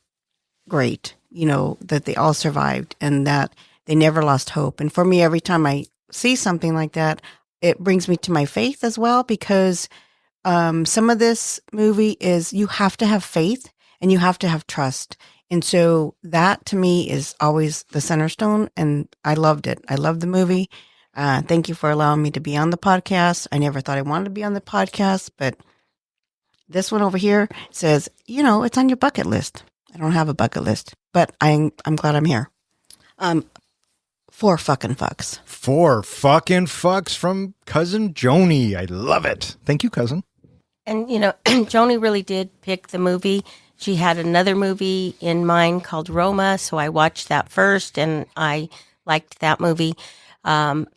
great, that they all survived and that they never lost hope. And for me, every time I see something like that, it brings me to my faith as well, because some of this movie is you have to have faith and you have to have trust. And so that to me is always the center stone. And I loved it. I loved the movie. Thank you for allowing me to be on the podcast. I never thought I wanted to be on the podcast, but this one over here says, it's on your bucket list. I don't have a bucket list, but I'm glad I'm here. 4 fucking fucks. 4 fucking fucks from cousin Joni. I love it. Thank you, cousin. And, Joni really did pick the movie. She had another movie in mind called Roma, so I watched that first, and I liked that movie.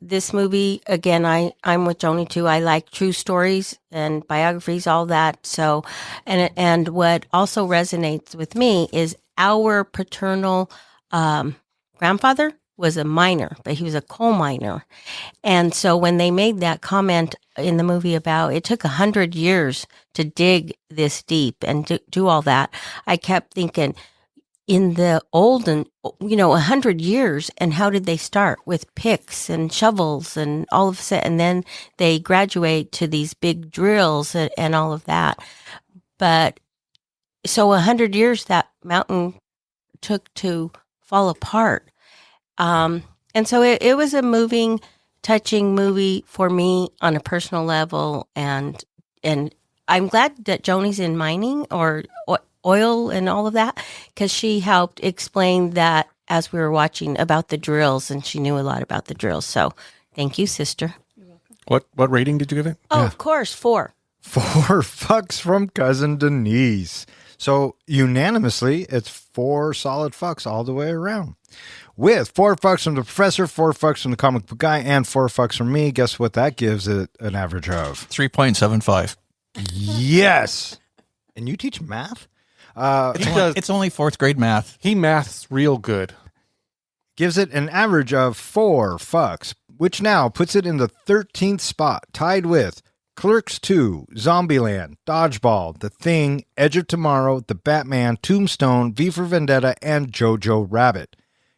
This movie, again, I'm with Joni too. I like true stories and biographies, all that. So, and what also resonates with me is our paternal grandfather was a miner, but he was a coal miner. And so when they made that comment in the movie about it took 100 years to dig this deep and do all that, I kept thinking, in the olden, 100 years, and how did they start? With picks and shovels and all of that, and then they graduate to these big drills and all of that. But so 100 years that mountain took to fall apart. And so it was a moving, touching movie for me on a personal level, and I'm glad that Joni's in mining or oil and all of that, because she helped explain that as we were watching about the drills, and she knew a lot about the drills. So thank you, sister. What rating did you give it? Oh, of course, 4. 4 fucks from Cousin Denise. So unanimously, it's 4 solid fucks all the way around. With 4 fucks from the professor, 4 fucks from the comic book guy, and 4 fucks from me. Guess what that gives it an average of? 3.75. Yes. And you teach math? It's only 4th grade math. He maths real good. Gives it an average of 4 fucks, which now puts it in the 13th spot, tied with Clerks 2, Zombieland, Dodgeball, The Thing, Edge of Tomorrow, The Batman, Tombstone, V for Vendetta, and Jojo Rabbit.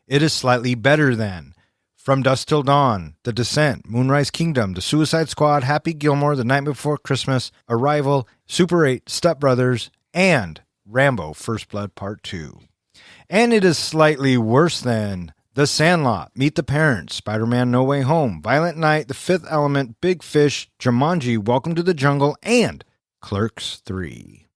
It is slightly better than From Dusk Till Dawn, The Descent, Moonrise Kingdom, The Suicide Squad, Happy Gilmore, The Night Before Christmas, Arrival, Super 8, Step Brothers, and Rambo First Blood Part 2. And it is slightly worse than The Sandlot, Meet the Parents, Spider-Man No Way Home, Violent Night, The Fifth Element, Big Fish, Jumanji, Welcome to the Jungle, and Clerks 3.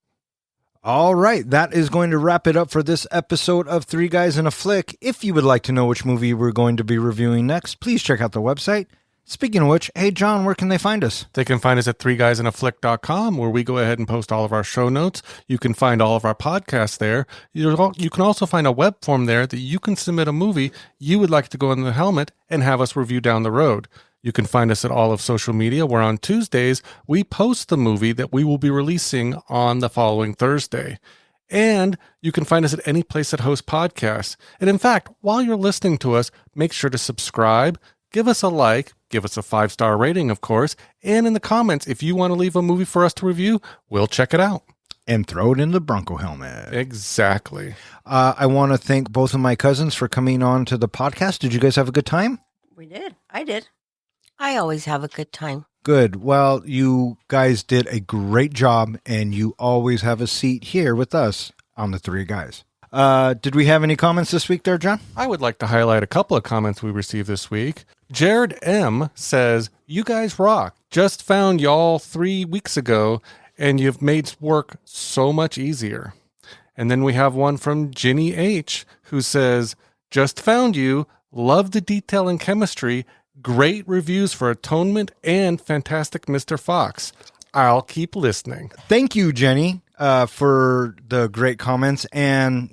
All right, that is going to wrap it up for this episode of 3 Guys in a Flick. If you would like to know which movie we're going to be reviewing next, please check out the website. Speaking of which, hey, John, where can they find us? They can find us at 3guysinaflick.com, where we go ahead and post all of our show notes. You can find all of our podcasts there. You can also find a web form there that you can submit a movie you would like to go in the helmet and have us review down the road. You can find us at all of social media, where on Tuesdays, we post the movie that we will be releasing on the following Thursday. And you can find us at any place that hosts podcasts. And in fact, while you're listening to us, make sure to subscribe, give us a like, give us a 5-star rating, of course, and in the comments, if you want to leave a movie for us to review, we'll check it out. And throw it in the Bronco helmet. Exactly. I want to thank both of my cousins for coming on to the podcast. Did you guys have a good time? We did. I did. I always have a good time. Good. Well, you guys did a great job, and you always have a seat here with us on the 3 Guys. Did we have any comments this week there, John? I would like to highlight a couple of comments we received this week. Jared M. says, "You guys rock. Just found y'all 3 weeks ago, and you've made work so much easier." And then we have one from Ginny H., who says, "Just found you. Love the detail and chemistry. Great reviews for Atonement and Fantastic Mr. Fox. I'll keep listening." Thank you, Jenny, for the great comments and,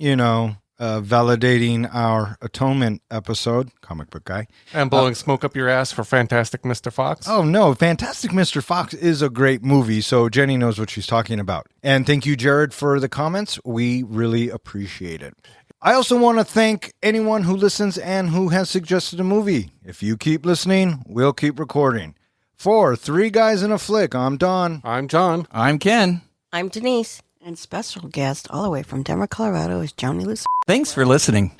validating our Atonement episode, comic book guy. And blowing smoke up your ass for Fantastic Mr. Fox. Oh, no. Fantastic Mr. Fox is a great movie, so Jenny knows what she's talking about. And thank you, Jared, for the comments. We really appreciate it. I also want to thank anyone who listens and who has suggested a movie. If you keep listening, we'll keep recording. For 3 Guys in a Flick, I'm Don. I'm John. I'm Ken. I'm Denise. And special guest all the way from Denver, Colorado is Joni Luce. Thanks for listening.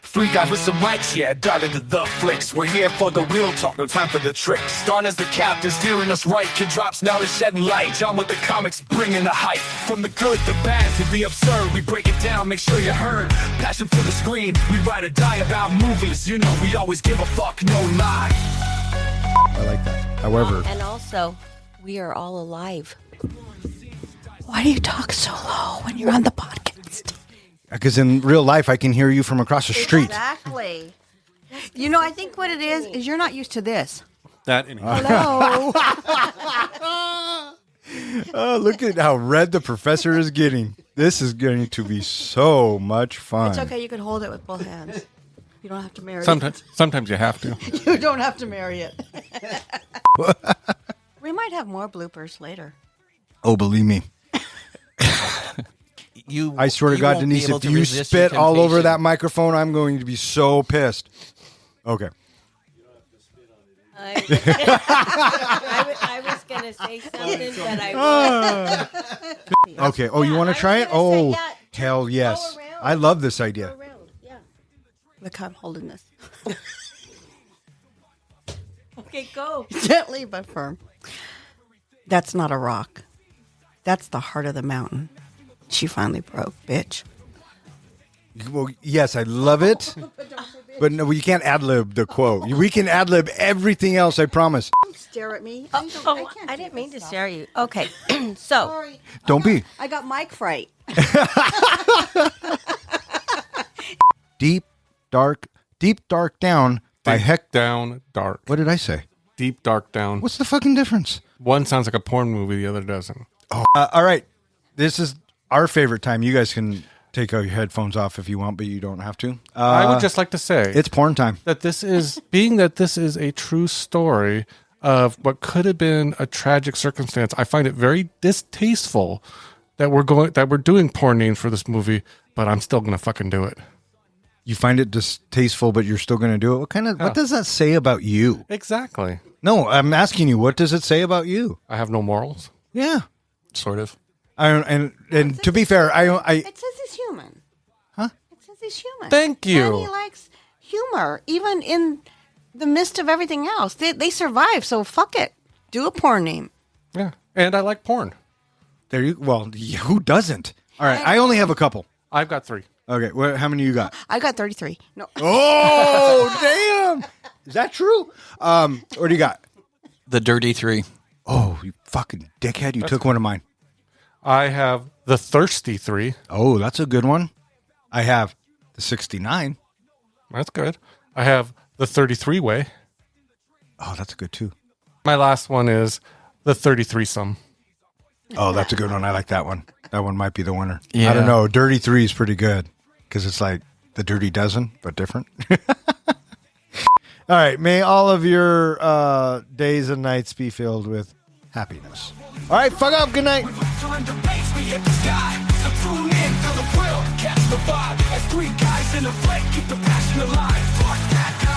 3 guys with some mics, yeah, dive into the flicks. We're here for the real talk, no time for the tricks. Don is the captain, steering us right. Kid drops, now they're shedding light. John with the comics, bringing the hype. From the good, the bad, to the absurd, we break it down, make sure you heard. Passion for the screen, we ride or die about movies. You know we always give a fuck, no lie. I like that. However, And also, we are all alive. Why do you talk so low when you're on the podcast? because in real life, I can hear you from across the street. Exactly. I think what it is you're not used to this. That anyway. Hello. Oh, look at how red the professor is getting. This is going to be so much fun. It's okay. You can hold it with both hands. You don't have to marry Sometimes you have to. it. You don't have to marry it. We might have more bloopers later. Oh, believe me. I swear to God, won't be Denise, able if to you resist your spit all over temptation. that microphone, I'm going to be so pissed. Okay. I was going to say something, but I won't. Okay. Oh, you want to I try was it? gonna say, Oh, yeah, hell yes. around. I love this idea. Around, yeah. Look how I'm holding this. Okay, go. Gently but firm. That's not a rock. That's the heart of the mountain. She finally broke, bitch. Well, yes, I love it. But no, you can't ad-lib the quote. We can ad-lib everything else, I promise. Don't stare at me. I didn't mean to stare at you. Okay, so Sorry. Don't be. I got mic fright. Deep, dark down by heck. Down, dark. What did I say? Deep, dark, down. What's the fucking difference? One sounds like a porn movie, the other doesn't. All right. This is our favorite time. You guys can take your headphones off if you want, but you don't have to. I would just like to say It's porn time. that this is a true story of what could have been a tragic circumstance. I find it very distasteful that we're doing porn names for this movie, but I'm still gonna fucking do it. You find it distasteful, but you're still going to do it. What does that say about you? Exactly. No, I'm asking you. What does it say about you? I have no morals. Yeah. Sort of. And to be fair, I It says he's human. Huh? It says he's human. Thank you. And he likes humor, even in the midst of everything else. They survive, so fuck it. Do a porn name. Yeah, and I like porn. there you. Well, who doesn't? All right, I only have a couple. I've got 3. Okay, how many you got? I got 33. No. Oh, damn! Is that true? What do you got? The Dirty Three. Oh, you fucking dickhead! You took one of mine. I have the Thirsty 3. Oh, that's a good one. I have the 69. That's good. I have the 33 way. Oh, that's good too. My last one is the 33 some. Oh, that's a good one. I like that one. That one might be the winner. I Yeah. don't know. Dirty 3 is pretty good because it's like the Dirty Dozen, but different. All right. May all of your days and nights be filled with happiness. All right. Fuck up. Good night. Turn the bass, we hit the sky. So tune in to the thrill, catch the vibe. As 3 guys in a flick, keep the passion alive. Fuck that.